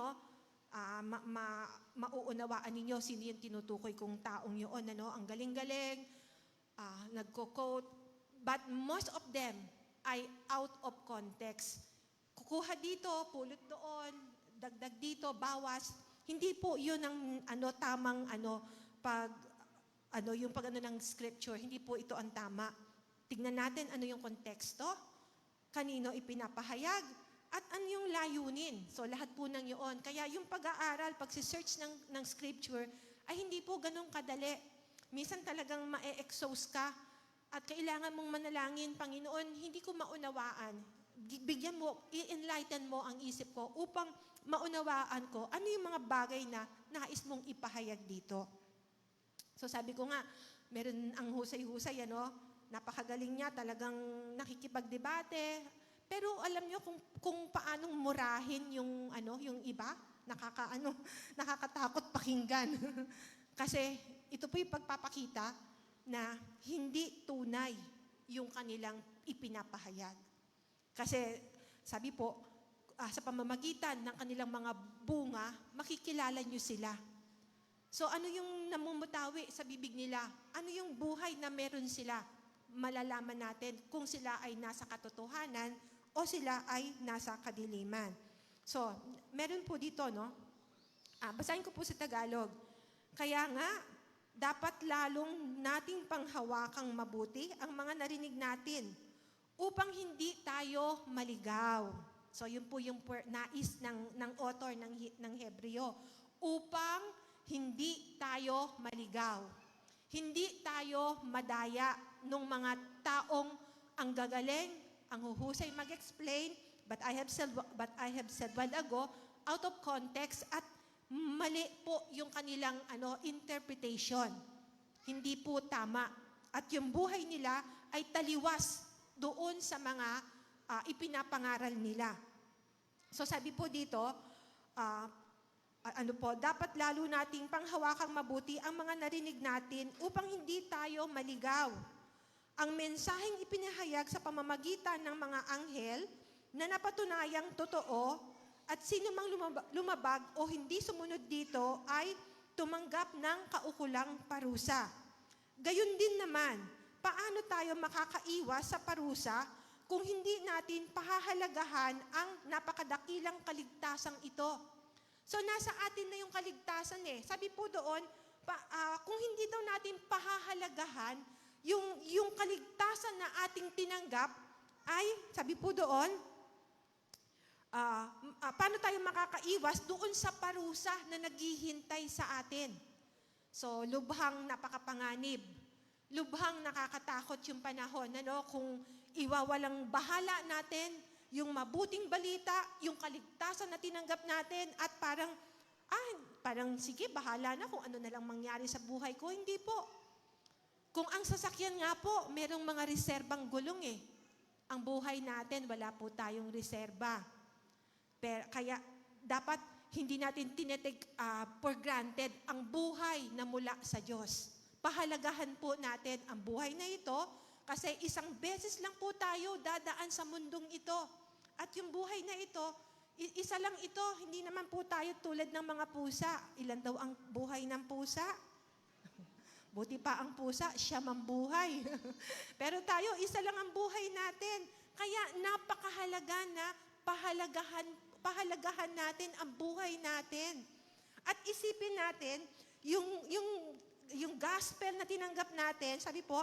S8: mauunawaan ninyo sino yung tinutukoy kong taong yun. Ang galing-galing, nagko-quote. But most of them ay out of context. Kukuha dito, pulot doon, dagdag dito, bawas. Hindi po yun ang tamang ng scripture. Hindi po ito ang tama. Tignan natin ano yung konteksto, kanino ipinapahayag, at ano yung layunin. So lahat po ng yun. Kaya yung pag-aaral, pagsisearch ng scripture, ay hindi po ganun kadali. Minsan talagang ma-expose ka at kailangan mong manalangin, Panginoon, hindi ko maunawaan. Bigyan mo, i-enlighten mo ang isip ko upang maunawaan ko ano yung mga bagay na nais mong ipahayag dito. So sabi ko nga, meron ang husay-husay, napakagaling niya, talagang nakikipagdebate. Pero alam niyo kung paanong murahin yung iba, nakakatakot pakinggan. Kasi ito po yung pagpapakita na hindi tunay yung kanilang ipinapahayag. Kasi sabi po, sa pamamagitan ng kanilang mga bunga, makikilala nyo sila. So ano yung namumutawi sa bibig nila? Ano yung buhay na meron sila? Malalaman natin kung sila ay nasa katotohanan o sila ay nasa kadiliman. So, meron po dito, basahin ko po sa Tagalog. Kaya nga, dapat lalong nating panghawakang mabuti ang mga narinig natin upang hindi tayo maligaw. So, yun po yung nais ng author ng Hebreo. Upang hindi tayo maligaw. Hindi tayo madaya ng mga taong ang gagaling, ang huhusay mag-explain, but I have said while ago, out of context at mali po yung kanilang interpretation. Hindi po tama. At yung buhay nila ay taliwas doon sa mga ipinapangaral nila. So sabi po dito, dapat lalo nating panghawakang mabuti ang mga narinig natin upang hindi tayo maligaw. Ang mensaheng ipinahayag sa pamamagitan ng mga anghel na napatunayang totoo at sino mang lumabag o hindi sumunod dito ay tumanggap ng kaukulang parusa. Gayun din naman, paano tayo makakaiwas sa parusa kung hindi natin pahahalagahan ang napakadakilang kaligtasang ito? So nasa atin na yung kaligtasan eh. Sabi po doon, kung hindi daw natin pahahalagahan yung kaligtasan na ating tinanggap, ay, sabi po doon, paano tayo makakaiwas doon sa parusa na naghihintay sa atin? So, lubhang napakapanganib. Lubhang nakakatakot yung panahon, kung iwawalang bahala natin yung mabuting balita, yung kaligtasan na tinanggap natin, at parang sige, bahala na kung ano na lang mangyari sa buhay ko. Hindi po. Kung ang sasakyan nga po, merong mga reserbang gulong eh. Ang buhay natin, wala po tayong reserba. Kaya dapat hindi natin tinetake for granted ang buhay na mula sa Diyos. Pahalagahan po natin ang buhay na ito kasi isang beses lang po tayo dadaan sa mundong ito. At yung buhay na ito, isa lang ito, hindi naman po tayo tulad ng mga pusa. Ilan daw ang buhay ng pusa? Buti pa ang pusa, siya mambuhay. Pero tayo, isa lang ang buhay natin. Kaya napakahalaga na pahalagahan natin ang buhay natin. At isipin natin, yung gospel na tinanggap natin, sabi po,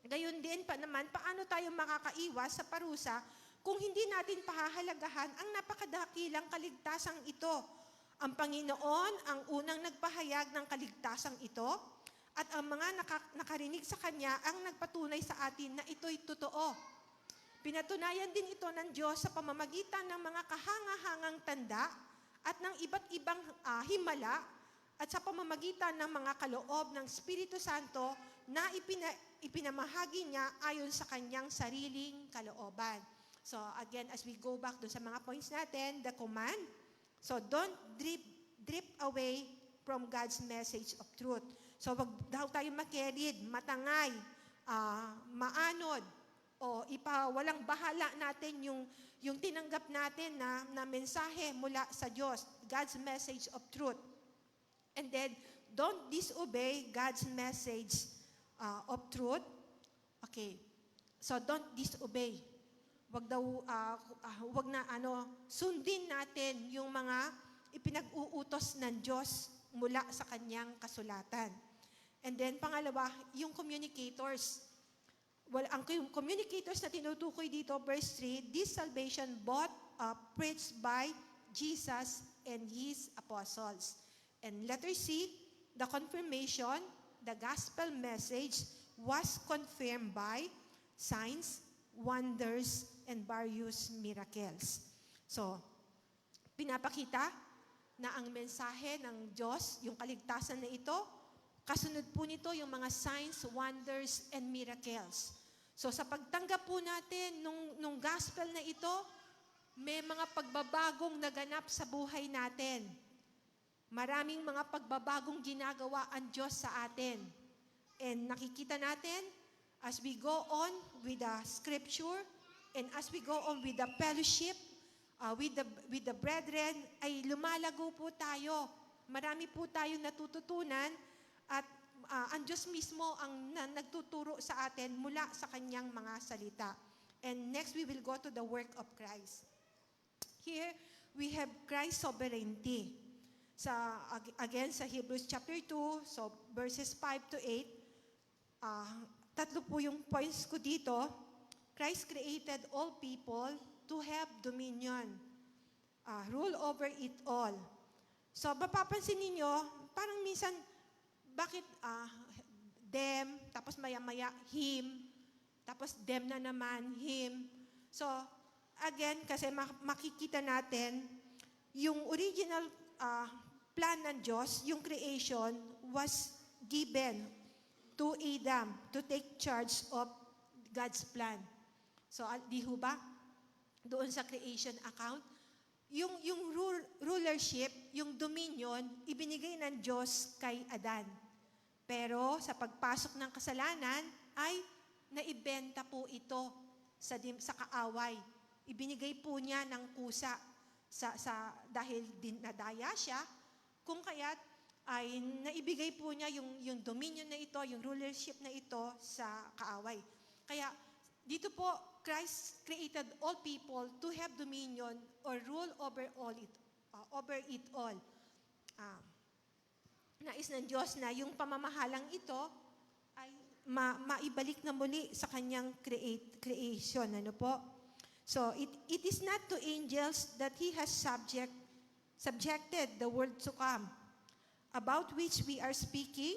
S8: gayon din pa naman, paano tayo makakaiwas sa parusa kung hindi natin pahahalagahan ang napakadakilang kaligtasang ito. Ang Panginoon ang unang nagpahayag ng kaligtasang ito, at ang mga nakarinig sa Kanya ang nagpatunay sa atin na ito'y totoo. Pinatunayan din ito ng Diyos sa pamamagitan ng mga kahangahangang tanda at ng iba't ibang himala at sa pamamagitan ng mga kaloob ng Espiritu Santo na ipinamahagi niya ayon sa Kanyang sariling kalooban. So again, as we go back doon sa mga points natin, the command. So don't drift away from God's message of truth. So wag daw tayo makerid, matangay, maanod, o walang bahala natin yung tinanggap natin na mensahe mula sa Diyos, God's message of truth. And then, don't disobey God's message of truth. Okay. So don't disobey. Wag na sundin natin yung mga ipinag-uutos ng Diyos mula sa kanyang kasulatan. And then, pangalawa, yung communicators. Well, ang communicators na tinutukoy dito, verse 3, this salvation preached by Jesus and His apostles. And letter C, the confirmation, the gospel message was confirmed by signs, wonders, and various miracles. So, pinapakita na ang mensahe ng Diyos, yung kaligtasan na ito, kasunod po nito yung mga signs, wonders, and miracles. So sa pagtanggap po natin nung gospel na ito, may mga pagbabagong naganap sa buhay natin. Maraming mga pagbabagong ginagawa ang Diyos sa atin. And nakikita natin, as we go on with the scripture, and as we go on with the fellowship, with the brethren, ay lumalago po tayo. Marami po tayong natututunan at ang Diyos mismo ang nagtuturo sa atin mula sa kanyang mga salita. And next, we will go to the work of Christ. Here, we have Christ's sovereignty. Again, sa Hebrews chapter 2, so verses 5 to 8, tatlo po yung points ko dito. Christ created all people to have dominion, rule over it all. So, mapapansin ninyo, parang minsan, bakit them, tapos maya-maya, him, tapos them na naman, him. So, again, kasi makikita natin, yung original plan ng Diyos, yung creation, was given to Adam to take charge of God's plan. So, di ho ba? Doon sa creation account, yung rulership, yung dominion, ibinigay ng Diyos kay Adan. Pero sa pagpasok ng kasalanan, ay naibenta po ito sa kaaway. Ibinigay po niya ng kusa dahil nadaya siya, kung kaya't ay naibigay po niya yung dominion na ito, yung rulership na ito sa kaaway. Kaya dito po, Christ created all people to have dominion or rule over it all. Nais ng Diyos na yung pamamahalang ito ay maibalik na muli sa kanyang creation. Ano po? So, it is not to angels that He has subjected the world to come, about which we are speaking,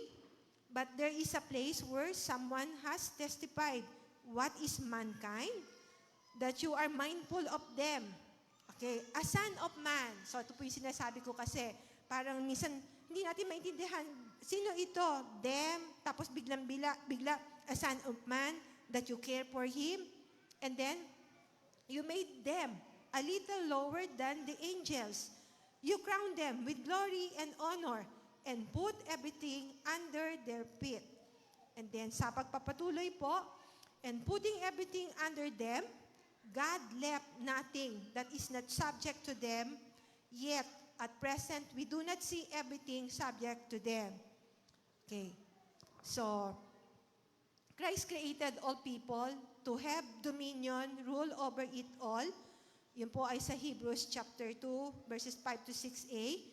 S8: but there is a place where someone has testified, what is mankind? That you are mindful of them. Okay? A son of man. So ito po yung sinasabi ko kasi parang minsan hindi natin maintindihan sino ito? Them. Tapos bigla, a son of man that you care for him. And then, you made them a little lower than the angels. You crowned them with glory and honor and put everything under their feet. And then sa pagpapatuloy po, and putting everything under them, God left nothing that is not subject to them, yet at present we do not see everything subject to them. Okay. So, Christ created all people to have dominion, rule over it all. Yun po ay sa Hebrews chapter 2, verses 5 to 6a.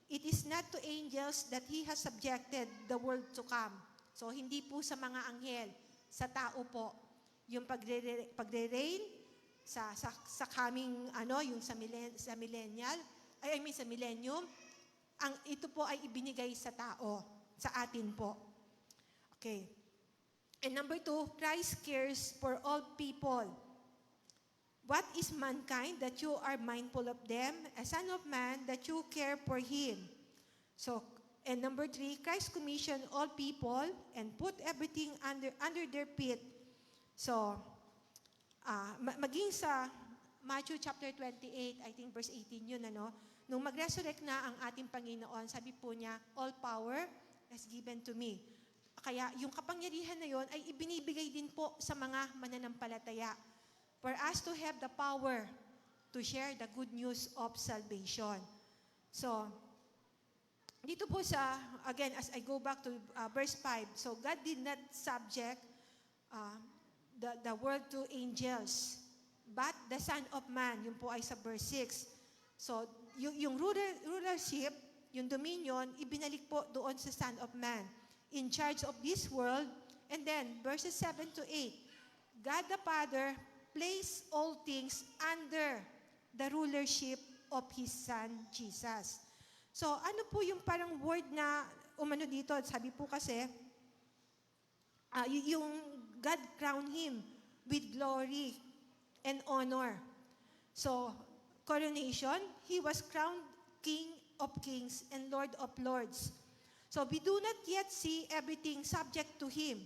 S8: It is not to angels that He has subjected the world to come. So, hindi po sa mga anghel, sa tao po. Yung pagre-reign sa coming yung sa millennial, sa millennium, ito po ay ibinigay sa tao, sa atin po. Okay. And number 2, Christ cares for all people. What is mankind that you are mindful of them? A son of man that you care for him. So, and number 3, Christ commissioned all people and put everything under their feet. So, maging sa Matthew chapter 28, I think verse 18 yun, nung mag-resurrect na ang ating Panginoon, sabi po niya, all power is given to me. Kaya yung kapangyarihan na yon ay ibinibigay din po sa mga mananampalataya for us to have the power to share the good news of salvation. So, dito po again, as I go back to verse 5, so God did not subject the world to angels, but the Son of Man, yun po ay sa verse 6. So, yung rulership, yung dominion, ibinalik po doon sa Son of Man, in charge of this world. And then, verses 7 to 8, God the Father placed all things under the rulership of His Son, Jesus. So, ano po yung parang word na umano dito, sabi po kasi, yung God crowned him with glory and honor. So, coronation, he was crowned King of Kings and Lord of Lords. So, we do not yet see everything subject to him.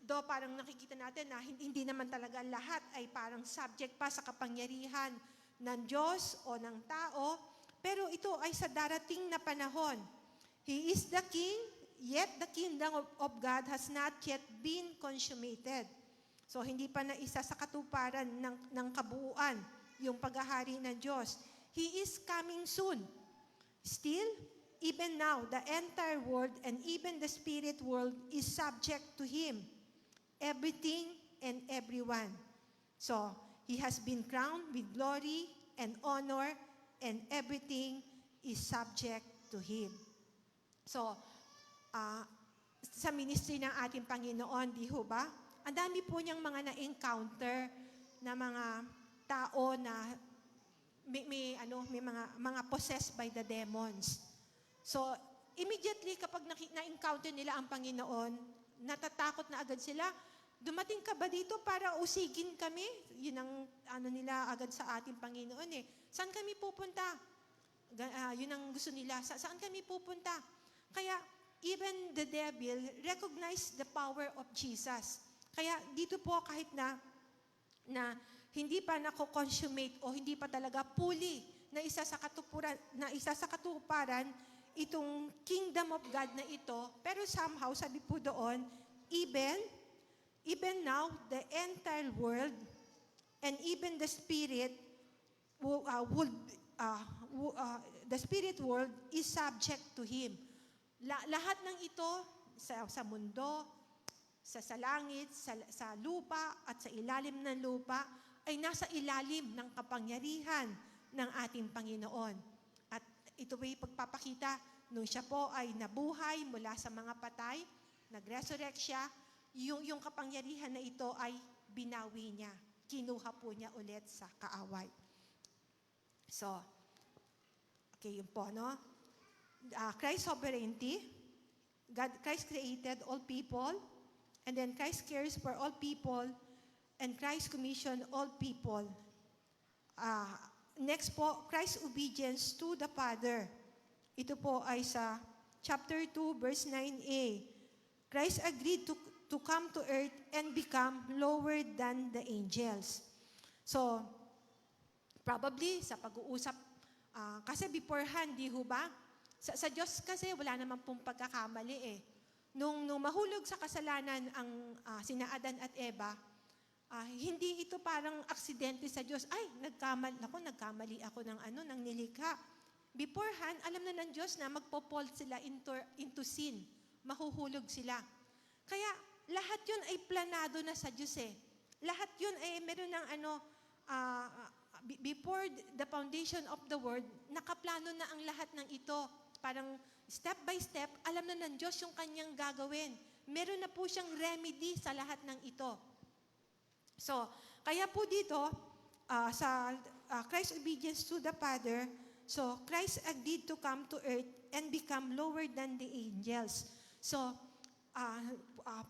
S8: Do parang nakikita natin na hindi naman talaga lahat ay parang subject pa sa kapangyarihan ng Diyos o ng tao, pero ito ay sa darating na panahon. He is the King, yet the kingdom of God has not yet been consummated. So hindi pa na isa sa katuparan ng kabuuan yung paghahari ng Diyos. He is coming soon. Still, even now, the entire world and even the spirit world is subject to Him. Everything and everyone. So, He has been crowned with glory and honor, and everything is subject to Him. So, sa ministry ng ating Panginoon, di ho ba? Ang dami po niyang mga na-encounter na mga tao na may mga possessed by the demons. So, immediately kapag na-encounter nila ang Panginoon, natatakot na agad sila. Dumating ka ba dito para usigin kami? Yun ang nila agad sa ating Panginoon eh. Saan kami pupunta? Yun ang gusto nila. Saan kami pupunta? Kaya, even the devil recognized the power of Jesus. Kaya dito po kahit na hindi pa nako-consummate o hindi pa talaga fully na isa sa katuparan itong kingdom of God na ito, pero somehow sabi po doon, even now the entire world and even the spirit the spirit world is subject to him. Lahat ng ito sa mundo, sa langit, sa lupa at sa ilalim ng lupa ay nasa ilalim ng kapangyarihan ng ating Panginoon. At ito ay pagpapakita nung siya po ay nabuhay mula sa mga patay, nag-resurrect siya, yung kapangyarihan na ito ay binawi niya. Kinuha po niya ulit sa kaaway. So, okay, yun po, no? Christ's sovereignty, Christ created all people, and then Christ cares for all people, and Christ commissioned all people. Next po, Christ's obedience to the Father. Ito po ay sa chapter 2, verse 9a. Christ agreed to come to earth and become lower than the angels. So, probably sa pag-uusap, kasi beforehand, di ho ba? Sa Diyos kasi wala naman pong pagkakamali eh. Nung mahulog sa kasalanan ang sina Adan at Eva, hindi ito parang aksidente sa Diyos. Ay, nagkamali ako ng nilikha. Beforehand, alam na ng Diyos na magpo-fall sila into sin. Mahuhulog sila. Kaya lahat yun ay planado na sa Diyos eh. Lahat yun ay meron ng before the foundation of the world, nakaplano na ang lahat ng ito. Parang step by step, alam na ng Diyos yung kanyang gagawin. Meron na po siyang remedy sa lahat ng ito. So, kaya po dito, sa Christ's obedience to the Father, so Christ agreed to come to earth and become lower than the angels. So,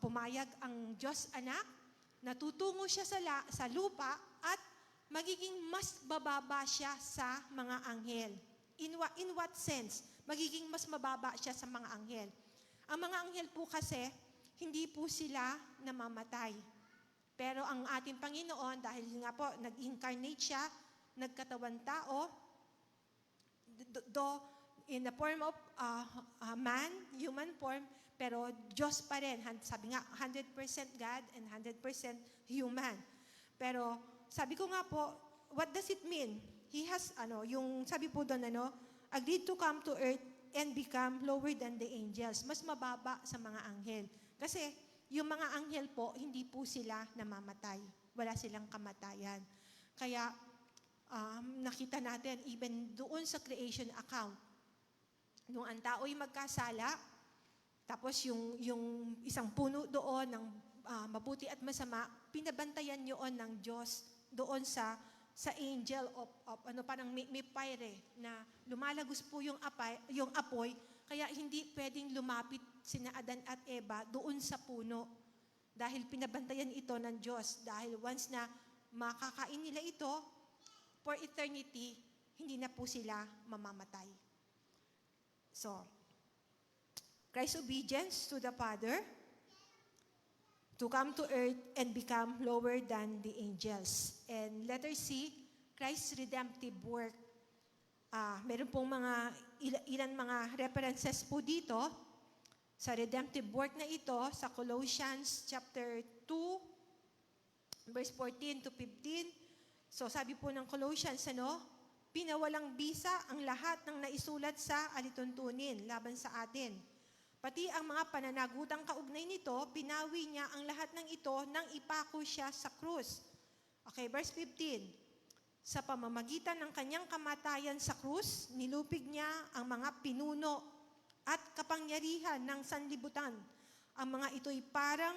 S8: pumayag ang Diyos anak, natutungo siya sa lupa at magiging mas bababa siya sa mga anghel. In what sense? Magiging mas mababa siya sa mga anghel. Ang mga anghel po kasi, hindi po sila namamatay. Pero ang ating Panginoon, dahil nga po, nag-incarnate siya, nagkatawan tao, in the form of man, human form, pero Diyos pa rin. Sabi nga, 100% God and 100% human. Pero sabi ko nga po, what does it mean? He has, yung sabi po doon, agreed to come to earth and become lower than the angels. Mas mababa sa mga anghel. Kasi, yung mga anghel po, hindi po sila namamatay. Wala silang kamatayan. Kaya, nakita natin, even doon sa creation account, nung ang tao'y magkasala, tapos yung isang puno doon ng mabuti at masama, pinabantayan yun ng Diyos doon sa angel of parang may fire na lumalagos po yung apoy, Kaya hindi pwedeng lumapit sina Adan at Eva doon sa puno. Dahil pinabantayan ito ng Diyos. Dahil once na makakain nila ito, for eternity, hindi na po sila mamamatay. So, Christ's obedience to the Father, to come to earth and become lower than the angels. And letter C, Christ's redemptive work. Meron pong ilan mga references po dito sa redemptive work na ito sa Colossians chapter 2, verse 14 to 15. So sabi po ng Colossians, pinawalang bisa ang lahat ng naisulat sa alituntunin laban sa atin. Pati ang mga pananagutang kaugnay nito, pinawi niya ang lahat ng ito nang ipako siya sa krus. Okay, verse 15. Sa pamamagitan ng kanyang kamatayan sa krus, nilupig niya ang mga pinuno at kapangyarihan ng sanlibutan. Ang mga ito'y parang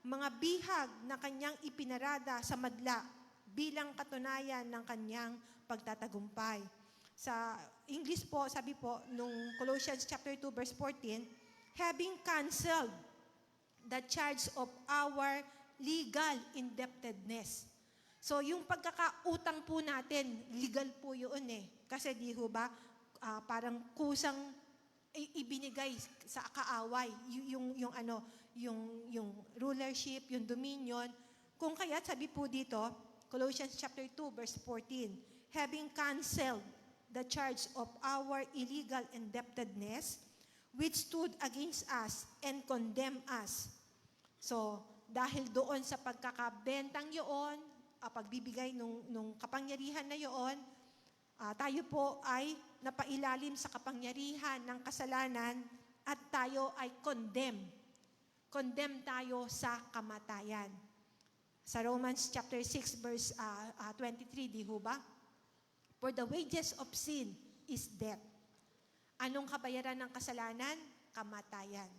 S8: mga bihag na kanyang ipinarada sa madla bilang katunayan ng kanyang pagtatagumpay. Sa English po, sabi po, nung Colossians chapter 2, verse 14, having canceled the charge of our legal indebtedness. So, yung pagkakautang po natin, legal po yun Kasi di ho ba, parang kusang ibinigay sa kaaway, yung rulership, yung dominion. Kung kaya, sabi po dito, Colossians chapter 2, verse 14, having canceled the charge of our illegal indebtedness, which stood against us and condemned us. So, dahil doon sa pagkakabentang yun, pagbibigay nung kapangyarihan na yun, tayo po ay napailalim sa kapangyarihan ng kasalanan at tayo ay condemned. Condemned tayo sa kamatayan. Sa Romans chapter 6 verse 23, di ho ba? For the wages of sin is death. Anong kabayaran ng kasalanan? Kamatayan.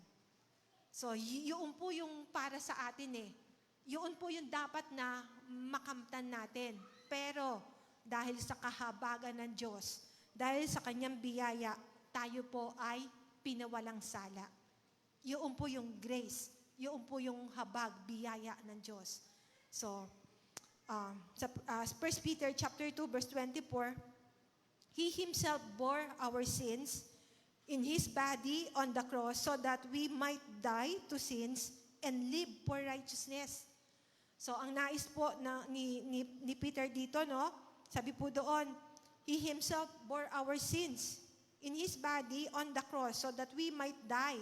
S8: So, yun po yung para sa atin Yun po yung dapat na makamtan natin. Pero, dahil sa kahabagan ng Diyos, dahil sa kanyang biyaya, tayo po ay pinawalang sala. Yun po yung grace. Yun po yung habag, biyaya ng Diyos. So, sa 1 Peter chapter 2, verse 24, He Himself bore our sins in His body on the cross so that we might die to sins and live for righteousness. So, ang nais po ni Peter dito, sabi po doon, He Himself bore our sins in His body on the cross so that we might die.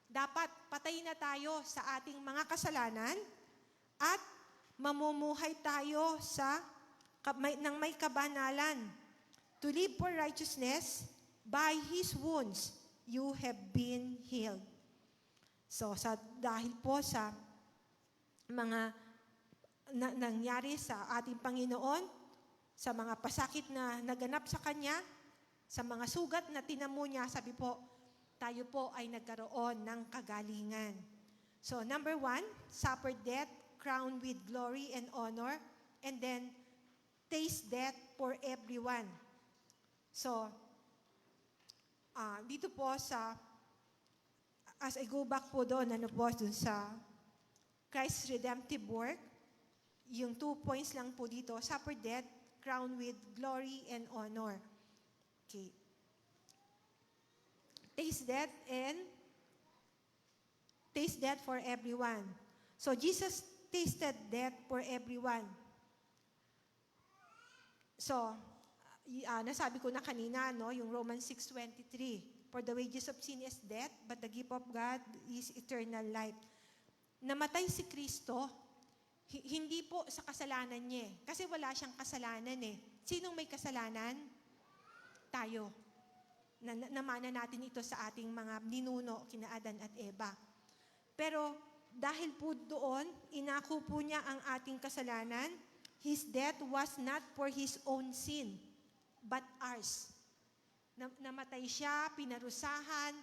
S8: Dapat patay na tayo sa ating mga kasalanan at mamumuhay tayo ng may kabanalan. To live for righteousness, by His wounds, you have been healed. So, dahil po sa mga nangyari sa ating Panginoon, sa mga pasakit na naganap sa Kanya, sa mga sugat na tinamo niya, sabi po, tayo po ay nagkaroon ng kagalingan. So, number 1, suffer death, crowned with glory and honor, and then, taste death for everyone. So, dito po as I go back po doon, dun sa Christ's redemptive work, yung 2 points lang po dito, suffer death, crowned with glory and honor. Okay. Taste death for everyone. So, Jesus tasted death for everyone. So, nasabi ko na kanina, yung Romans 6:23, for the wages of sin is death, but the gift of God is eternal life. Namatay si Kristo, hindi po sa kasalanan niya. Kasi wala siyang kasalanan Sinong may kasalanan? Tayo. Namana natin ito sa ating mga ninuno, kina Adan at Eva. Pero dahil po doon, inako po niya ang ating kasalanan. His death was not for His own sin, but ours. Namatay siya, pinarusahan,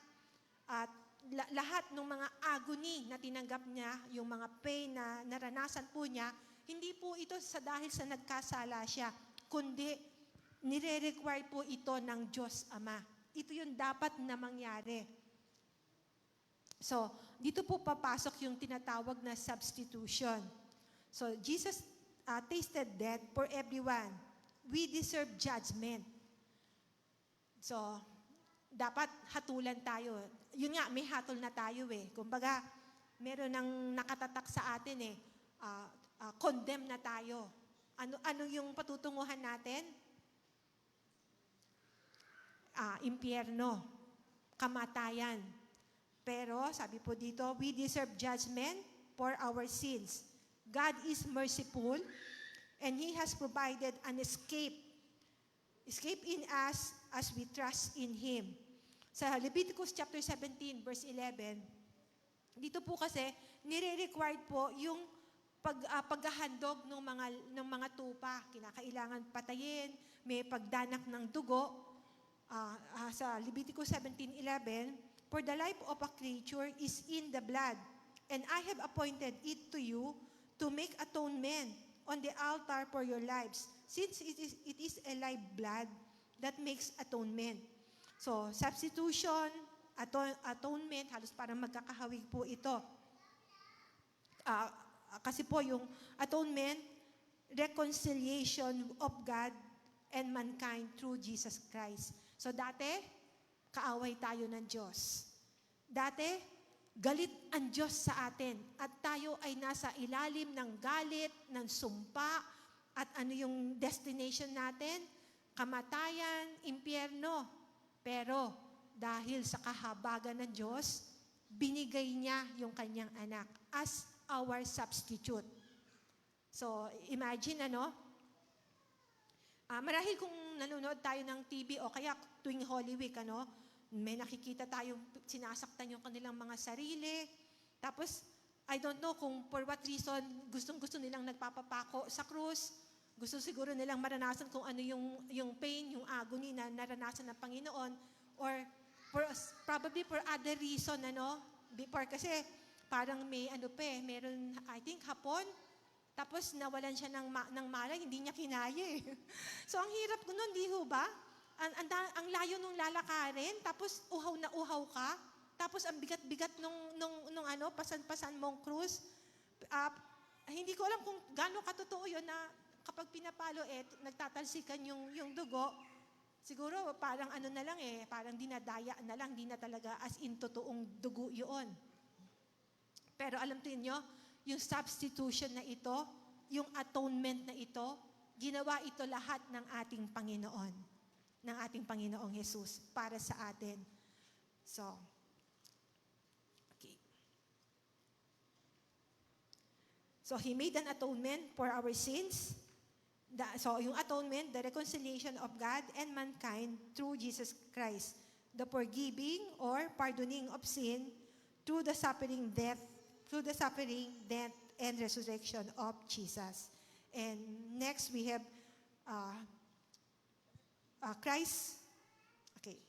S8: at lahat ng mga agony na tinanggap niya, yung mga pain na naranasan po niya, hindi po ito dahil sa nagkasala siya, kundi nire-require po ito ng Diyos Ama. Ito yung dapat na mangyari. So, dito po papasok yung tinatawag na substitution. So, Jesus tasted death for everyone. We deserve judgment. So, dapat hatulan tayo. Yun nga, may hatol na tayo eh. Kumbaga, meron ng nakatatak sa atin eh. Condemn na tayo. Ano yung patutunguhan natin? Impyerno. Kamatayan. Pero, sabi po dito, we deserve judgment for our sins. God is merciful and He has provided an escape. Escape in us as we trust in Him. Sa Leviticus chapter 17, verse 11, dito po kasi, nire-required po yung paghahandog ng mga tupa. Kinakailangan patayin, may pagdanak ng dugo. Sa Leviticus 17:11, for the life of a creature is in the blood, and I have appointed it to you to make atonement on the altar for your lives, since it is a live blood that makes atonement. So, substitution, atonement, halos parang magkakahawig po ito. Kasi po yung atonement, reconciliation of God and mankind through Jesus Christ. So dati, kaaway tayo ng Diyos. Dati, galit ang Diyos sa atin at tayo ay nasa ilalim ng galit, ng sumpa, at ano yung destination natin? Kamatayan, impyerno. Pero dahil sa kahabagan ng Diyos, binigay niya yung kanyang anak as our substitute. So, imagine marahil kung nanonood tayo ng TV o kaya tuwing Holy Week, may nakikita tayong sinasaktan yung kanilang mga sarili. Tapos, I don't know kung for what reason, gustong-gusto nilang nagpapapako sa krus. Gusto siguro nilang maranasan kung ano yung pain, yung agony na naranasan ng Panginoon. Or probably for other reason, Before kasi, parang may meron, I think, hapon. Tapos nawalan siya ng malay, hindi niya kinaya eh. So ang hirap ko nun, di ho ba? Ang layo nung lalakarin, tapos uhaw na uhaw ka, tapos ang bigat-bigat nung pasan-pasan mong krus. Hindi ko alam kung gaano katotoo yun na kapag pinapalo nagtatalsikan yung dugo, siguro parang na lang parang dinadaya na lang, di na talaga as in totoong dugo yun. Pero alam niyo, yung substitution na ito, yung atonement na ito, ginawa ito lahat ng ating Panginoon, ng ating Panginoong Jesus para sa atin. So, okay. So, He made an atonement for our sins. So, yung atonement, the reconciliation of God and mankind through Jesus Christ. The forgiving or pardoning of sin through the suffering, death, and resurrection of Jesus. And next, we have Christ. Okay.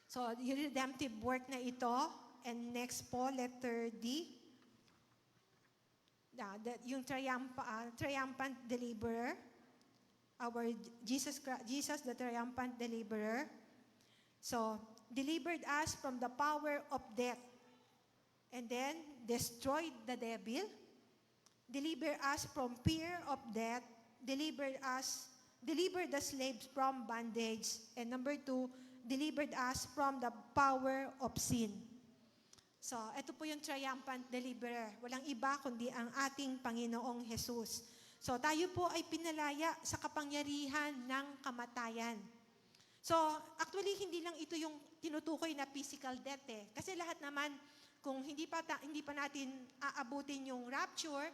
S8: So, yung redemptive work na ito. And next po, letter D. Yung triumphant deliverer. Our Jesus, the triumphant deliverer. So, delivered us from the power of death. And then, destroyed the devil, delivered us from fear of death, delivered the slaves from bondage, and number 2, delivered us from the power of sin. So, ito po yung triumphant deliverer. Walang iba kundi ang ating Panginoong Jesus. So, tayo po ay pinalaya sa kapangyarihan ng kamatayan. So, actually, hindi lang ito yung tinutukoy na physical death Kasi lahat naman, kung hindi pa natin aabutin yung rapture,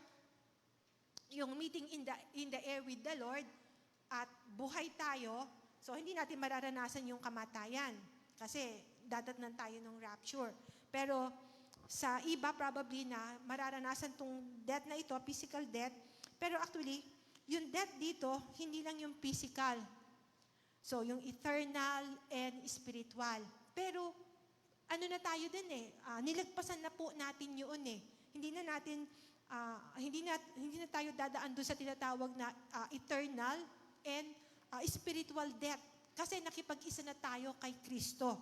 S8: yung meeting in the air with the Lord, at buhay tayo, so hindi natin mararanasan yung kamatayan. Kasi dadatnan tayo ng rapture. Pero sa iba probably na mararanasan tong death na ito, physical death, pero actually, yung death dito, hindi lang yung physical. So yung eternal and spiritual. Pero ano na tayo din nilagpasan na po natin yun Hindi na tayo dadaan doon sa tinatawag na eternal and spiritual death. Kasi nakipag-isa na tayo kay Kristo.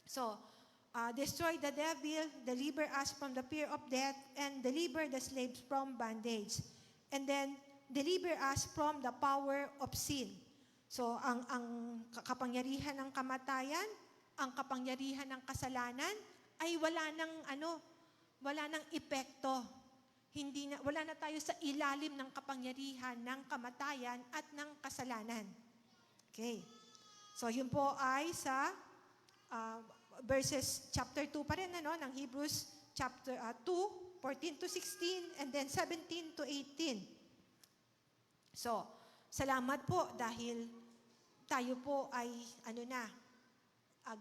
S8: So, destroy the devil, deliver us from the fear of death, and deliver the slaves from bondage. And then, deliver us from the power of sin. So, ang kapangyarihan ng kamatayan, ang kapangyarihan ng kasalanan, ay wala nang epekto. Wala na tayo sa ilalim ng kapangyarihan ng kamatayan at ng kasalanan. Okay. So, yun po ay sa verses chapter 2 pa rin, ng Hebrews chapter 2, 14 to 16, and then 17 to 18. So, salamat po dahil tayo po ay,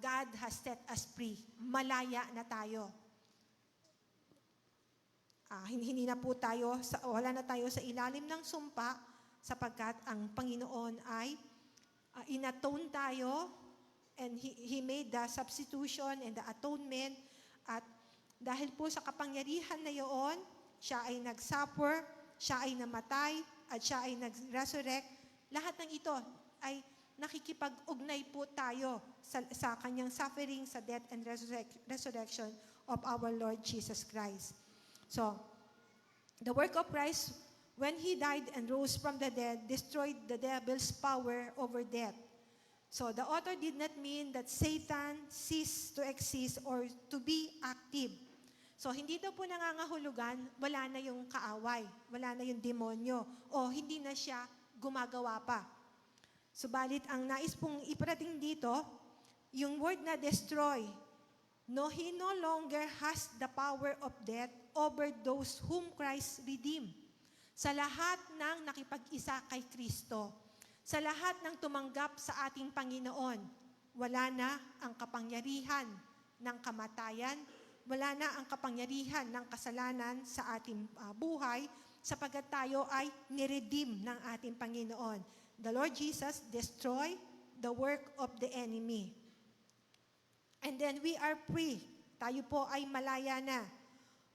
S8: God has set us free. Malaya na tayo. Hindi na po tayo, wala na tayo sa ilalim ng sumpa sapagkat ang Panginoon ay inatone tayo and He made the substitution and the atonement. At dahil po sa kapangyarihan na iyon, siya ay nag-suffer, siya ay namatay, at siya ay nag-resurrect. Lahat ng ito ay nakikipag-ugnay po tayo sa kanyang suffering, sa death and resurrection of our Lord Jesus Christ. So, the work of Christ, when He died and rose from the dead, destroyed the devil's power over death. So, the author did not mean that Satan ceased to exist or to be active. So, hindi daw po nangangahulugan, wala na yung kaaway, wala na yung demonyo, o hindi na siya gumagawa pa. Subalit, ang nais pong iparating dito, yung word na destroy, He no longer has the power of death over those whom Christ redeemed. Sa lahat ng nakipag-isa kay Kristo, sa lahat ng tumanggap sa ating Panginoon, wala na ang kapangyarihan ng kamatayan, wala na ang kapangyarihan ng kasalanan sa ating buhay, sapagkat tayo ay niredeem ng ating Panginoon. The Lord Jesus destroyed the work of the enemy. And then we are free. Tayo po ay malaya na.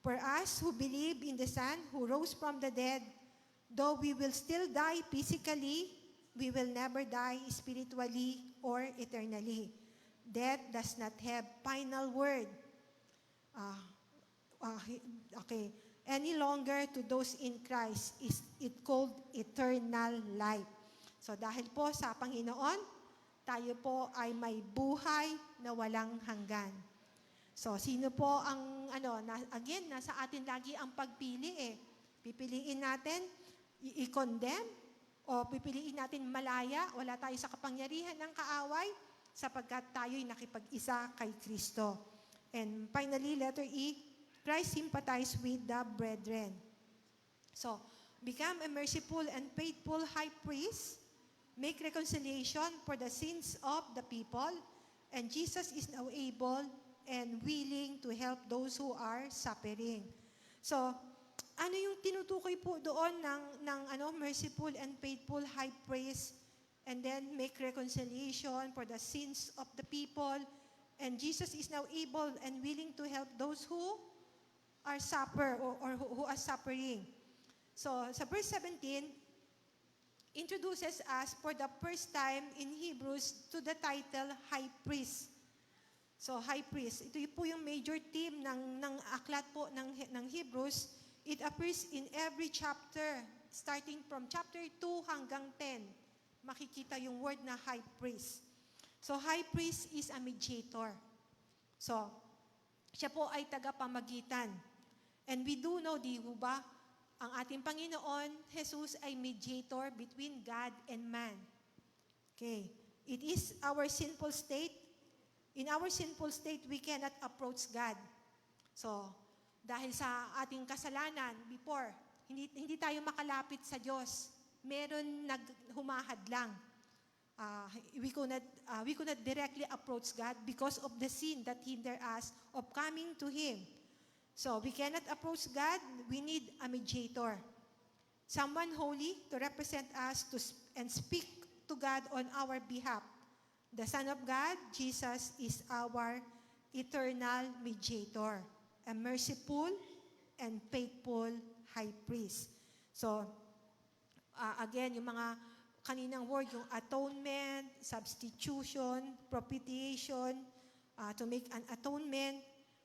S8: For us who believe in the Son who rose from the dead, though we will still die physically, we will never die spiritually or eternally. Death does not have final word. Any longer to those in Christ is it called eternal life. So dahil po sa Panginoon, tayo po ay may buhay na walang hanggan. So sino po ang again nasa atin lagi ang pagpili Pipiliin natin i-condemn o pipiliin natin malaya, wala tayo sa kapangyarihan ng kaaway sapagkat tayo'y nakipag-isa kay Kristo. And finally, letter E, Christ sympathized with the brethren. So, become a merciful and faithful high priest, make reconciliation for the sins of the people, and Jesus is now able and willing to help those who are suffering. So, ano yung tinutukoy po doon ng merciful and faithful high priest, and then make reconciliation for the sins of the people, and Jesus is now able and willing to help those who are who are suffering. So, sa verse 17, introduces us for the first time in Hebrews to the title High Priest. So, High Priest, ito po yung major theme ng aklat po ng Hebrews. It appears in every chapter, starting from chapter 2 hanggang 10. Makikita yung word na High Priest. So, High Priest is a mediator. So, siya po ay tagapamagitan. And we do know, di ba, ang ating Panginoon, Jesus ay mediator between God and man. Okay. It is our sinful state. In our sinful state, we cannot approach God. So, dahil sa ating kasalanan before, hindi tayo makalapit sa Diyos. Meron humahadlang. We could not directly approach God because of the sin that hinder us of coming to Him. So, we cannot approach God. We need a mediator. Someone holy to represent us and speak to God on our behalf. The Son of God, Jesus, is our eternal mediator, a merciful and faithful high priest. So, again, yung mga kaninang word, yung atonement, substitution, propitiation, to make an atonement.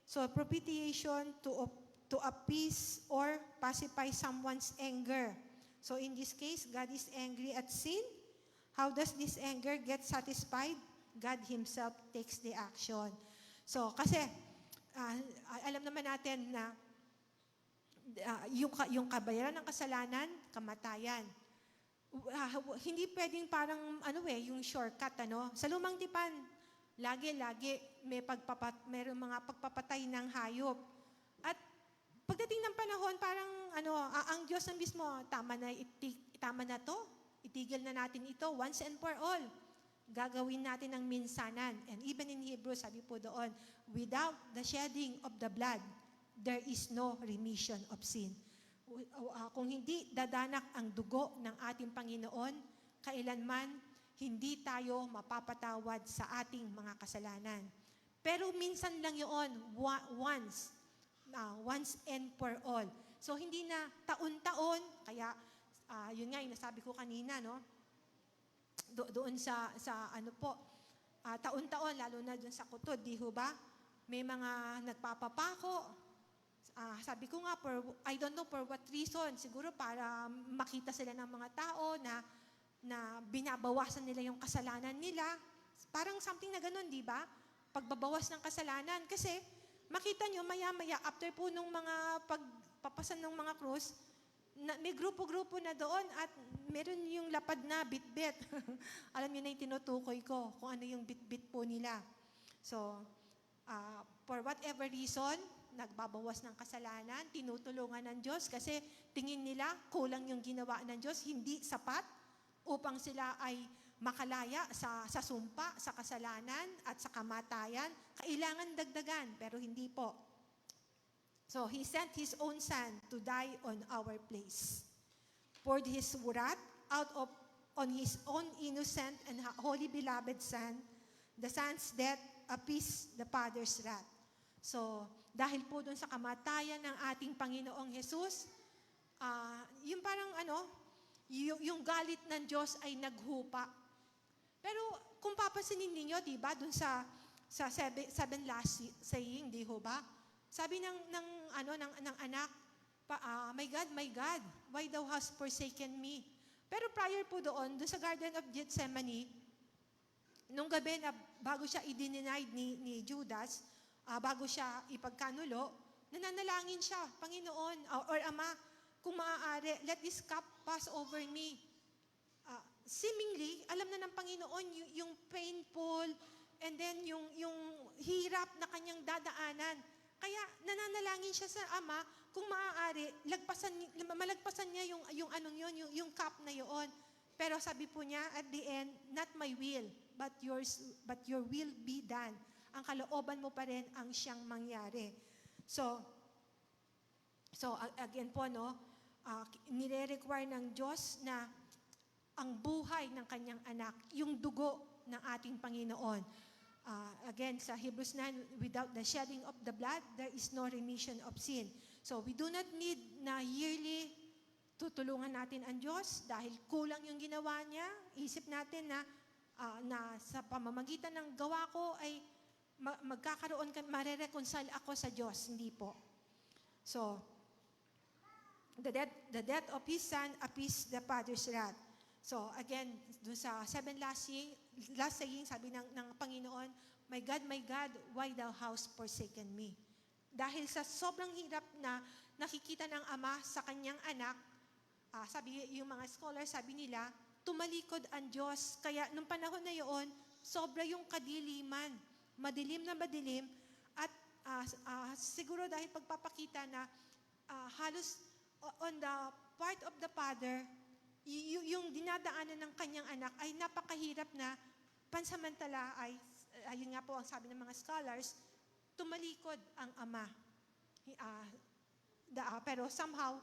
S8: So propitiation to appease or pacify someone's anger. So in this case, God is angry at sin. How does this anger get satisfied? God Himself takes the action. So kasi alam naman natin na yung kabayaran ng kasalanan, kamatayan. Hindi pwedeng parang yung shortcut Sa lumang tipan, lagi mayroong mga pagpapatay ng hayop. At pagdating ng panahon, parang ang Diyos na mismo, tama na to. Itigil na natin ito once and for all. Gagawin natin ang minsanan. And even in Hebrew, sabi po doon, without the shedding of the blood, there is no remission of sin. Kung hindi dadanak ang dugo ng ating Panginoon, kailanman hindi tayo mapapatawad sa ating mga kasalanan. Pero minsan lang yun, once and for all. So hindi na taon-taon, kaya yun nga yung nasabi ko kanina, doon sa taon-taon, lalo na doon sa kutod, di ho ba? May mga nagpapapako. Sabi ko nga, I don't know for what reason, siguro para makita sila ng mga tao na binabawasan nila yung kasalanan nila. Parang something na ganun, di ba? Pagbabawas ng kasalanan. Kasi makita nyo, maya-maya, after po nung mga pagpapasan ng mga krus, may grupo-grupo na doon at meron yung lapad na bit-bit. Alam niyo na yung tinutukoy ko, kung ano yung bit-bit po nila. So, for whatever reason, nagbabawas ng kasalanan, tinutulungan ng Diyos kasi tingin nila kulang yung ginawa ng Diyos, hindi sapat upang sila ay makalaya sa sumpa, sa kasalanan at sa kamatayan. Kailangan dagdagan, pero hindi po. So, He sent His own Son to die on our place. Poured His wrath on His own innocent and holy beloved Son. The Son's death appeased the Father's wrath. So, dahil po dun sa kamatayan ng ating Panginoong Jesus, yung parang yung galit ng Diyos ay naghupa. Pero kung papansinin ninyo, di ba, dun sa seven last saying, di ho ba? Sabi ng anak, my God, why thou hast forsaken me? Pero prior po doon sa Garden of Gethsemane, nung gabi na bago siya i-denied ni Judas, bago siya ipagkanulo, nananalangin siya, Panginoon, or Ama, kung maaari, let this cup pass over me. Seemingly, alam na ng Panginoon yung painful, and then yung hirap na kanyang dadaanan. Kaya nananalangin siya sa Ama, kung maaari, malagpasan niya yung cup na yun. Pero sabi po niya, at the end, not my will, but your will be done. Ang kalooban mo pa rin ang siyang mangyari. So again po, nire-require ng Diyos na ang buhay ng kanyang anak, yung dugo ng ating Panginoon. Again, sa Hebrews 9, without the shedding of the blood, there is no remission of sin. So we do not need na yearly tutulungan natin ang Diyos dahil kulang yung ginawa niya. Isip natin na sa pamamagitan ng gawa ko ay mare-reconcile ako sa Diyos. Hindi po. So, the death of His Son appeased the Father's wrath. So, again, dun sa seven last saying, sabi ng Panginoon, my God, why thou hast forsaken me? Dahil sa sobrang hirap na nakikita ng Ama sa kanyang anak, sabi yung mga scholars, sabi nila, tumalikod ang Diyos. Kaya nung panahon na yun, sobra yung kadiliman. Madilim na madilim. At siguro dahil pagpapakita na halos on the part of the Father, yung dinadaanan ng kanyang anak ay napakahirap na pansamantala ay, ayun nga po ang sabi ng mga scholars, tumalikod ang Ama. Pero somehow,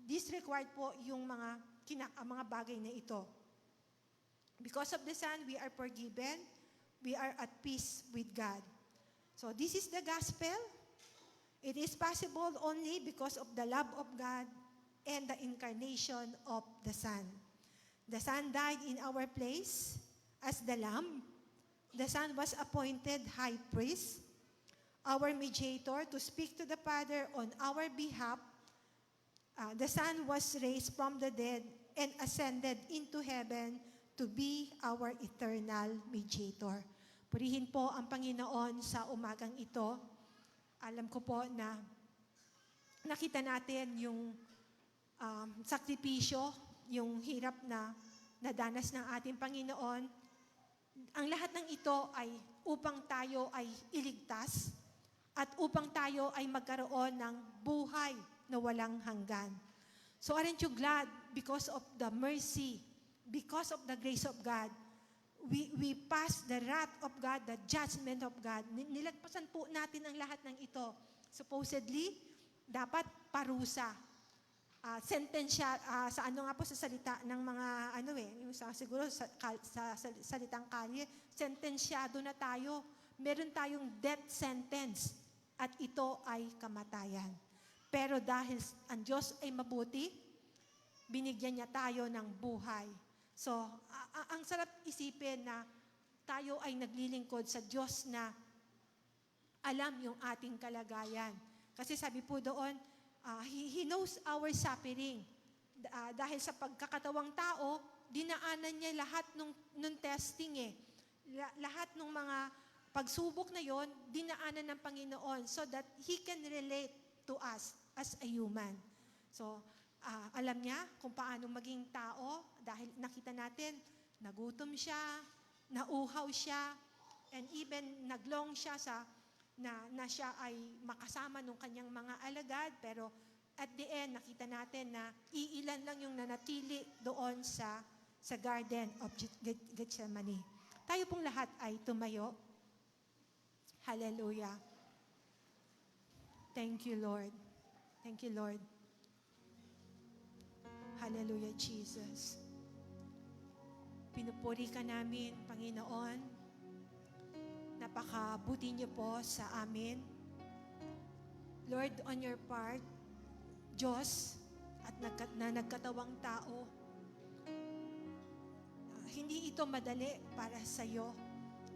S8: this required po yung mga bagay na ito. Because of the Son, we are forgiven. We are at peace with God. So this is the gospel. It is possible only because of the love of God and the incarnation of the Son. The Son died in our place as the Lamb The Son was appointed high priest, our mediator, to speak to the Father on our behalf. The Son was raised from the dead and ascended into heaven to be our eternal mediator. Purihin po ang Panginoon sa umagang ito. Alam ko po na nakita natin yung sakripisyo, yung hirap na nadanas ng ating Panginoon. Ang lahat ng ito ay upang tayo ay iligtas at upang tayo ay magkaroon ng buhay na walang hanggan. So aren't you glad because of the mercy, because of the grace of God, we pass the wrath of God, the judgment of God. Nilagpasan po natin ang lahat ng ito. Supposedly, dapat parusa. Sentensya, sa ano nga po sa salita ng mga, yung siguro sa salitang kalye, sentensyado na tayo. Meron tayong death sentence at ito ay kamatayan. Pero dahil ang Diyos ay mabuti, binigyan niya tayo ng buhay. So, ang sarap isipin na tayo ay naglilingkod sa Diyos na alam yung ating kalagayan. Kasi sabi po doon, He knows our suffering. Dahil sa pagkakatawang tao, dinaanan niya lahat nung testing eh. Lahat ng mga pagsubok na yon, dinaanan ng Panginoon so that He can relate to us as a human. So, alam niya kung paano maging tao dahil nakita natin, nagutom siya, nauhaw siya, and even naglong siya na siya ay makasama ng kanyang mga alagad, pero at the end, nakita natin na iilan lang yung nanatili doon sa Garden of Gethsemane. Tayo pong lahat ay tumayo. Hallelujah. Thank you, Lord. Thank you, Lord. Hallelujah, Jesus. Pinupuri ka namin, Panginoon. Napakabuti niyo po sa amin. Lord, on your part, Diyos, at nagkatawang tao, hindi ito madali para sa iyo.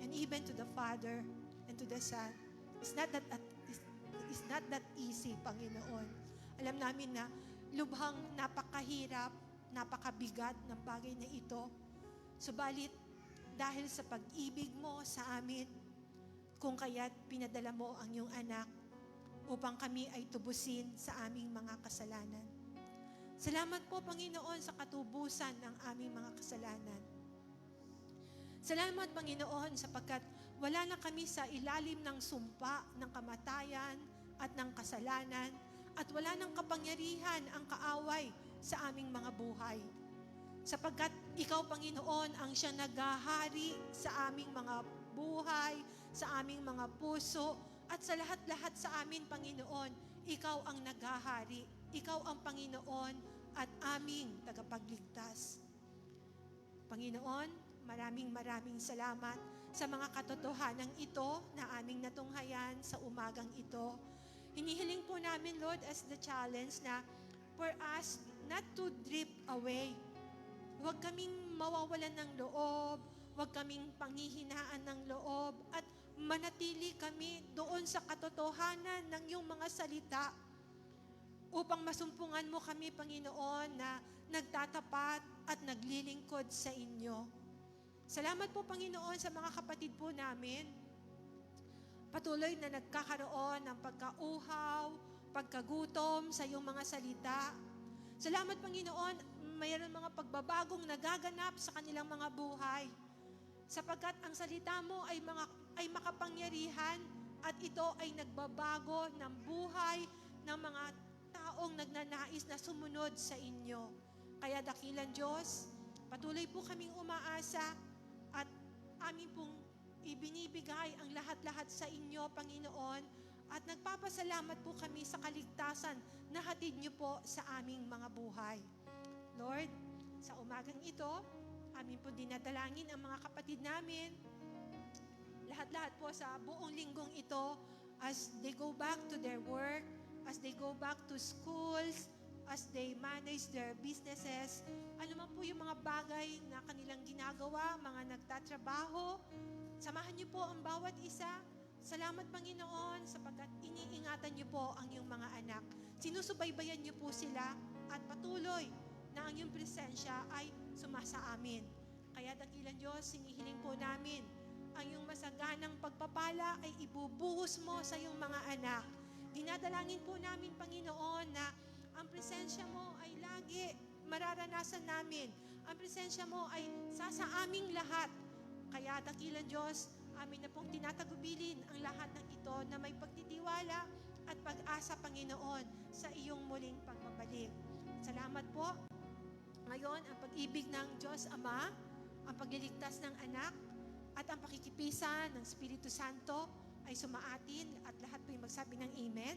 S8: And even to the Father and to the Son. It's not that easy, Panginoon. Alam namin na lubhang napakahirap, napakabigat ng bagay na ito. Subalit, dahil sa pag-ibig mo sa amin, kung kaya't pinadala mo ang iyong anak upang kami ay tubusin sa aming mga kasalanan. Salamat po, Panginoon, sa katubusan ng aming mga kasalanan. Salamat, Panginoon, sapagkat wala na kami sa ilalim ng sumpa ng kamatayan at ng kasalanan at wala nang kapangyarihan ang kaaway sa aming mga buhay. Sapagkat Ikaw, Panginoon, ang siyang naghahari sa aming mga buhay, sa aming mga puso, at sa lahat-lahat sa amin, Panginoon, Ikaw ang naghahari. Ikaw ang Panginoon at aming tagapagligtas. Panginoon, maraming salamat sa mga katotohanan ito na aming natunghayan sa umagang ito. Hinihiling po namin, Lord, as the challenge na for us not to drift away. Huwag kaming mawawalan ng loob, huwag kaming panghihinaan ng loob, at manatili kami doon sa katotohanan ng iyong mga salita upang masumpungan mo kami, Panginoon, na nagtatapat at naglilingkod sa inyo. Salamat po, Panginoon, sa mga kapatid po namin. Patuloy na nagkakaroon ng pagkauhaw, pagkagutom sa iyong mga salita. Salamat, Panginoon, mayroon mga pagbabagong nagaganap sa kanilang mga buhay. Sapagkat ang salita mo ay makapangyarihan at ito ay nagbabago ng buhay ng mga taong nagnanais na sumunod sa inyo. Kaya dakilan Diyos, patuloy po kaming umaasa at amin pong ibinibigay ang lahat-lahat sa inyo, Panginoon, at nagpapasalamat po kami sa kaligtasan na hatid niyo po sa aming mga buhay. Lord, sa umagang ito, amin po dinadalangin ang mga kapatid namin, lahat-lahat po sa buong linggong ito, as they go back to their work, as they go back to schools, as they manage their businesses, ano man po yung mga bagay na kanilang ginagawa, mga nagtatrabaho, Samahan niyo po ang bawat isa. Salamat, Panginoon, sapagkat iniingatan niyo po ang iyong mga anak. Sinusubaybayan niyo po sila at patuloy na ang iyong presensya ay sumasa amin. Kaya dakilang Diyos, sinihiling po namin ang iyong masaganang pagpapala ay ibubuhos mo sa iyong mga anak. Dinadalangin po namin, Panginoon, na ang presensya mo ay lagi mararanasan namin. Ang presensya mo ay sa aming lahat. Kaya dakilang Diyos, amin na pong tinatagubilin ang lahat ng ito na may pagtitiwala at pag-asa, Panginoon, sa iyong muling pagbabalik. Salamat po. Ngayon, ang pag-ibig ng Diyos Ama, ang pagliligtas ng anak, at ang pakikipisan ng Espiritu Santo ay sumaatin at lahat po yung magsabi ng Amen.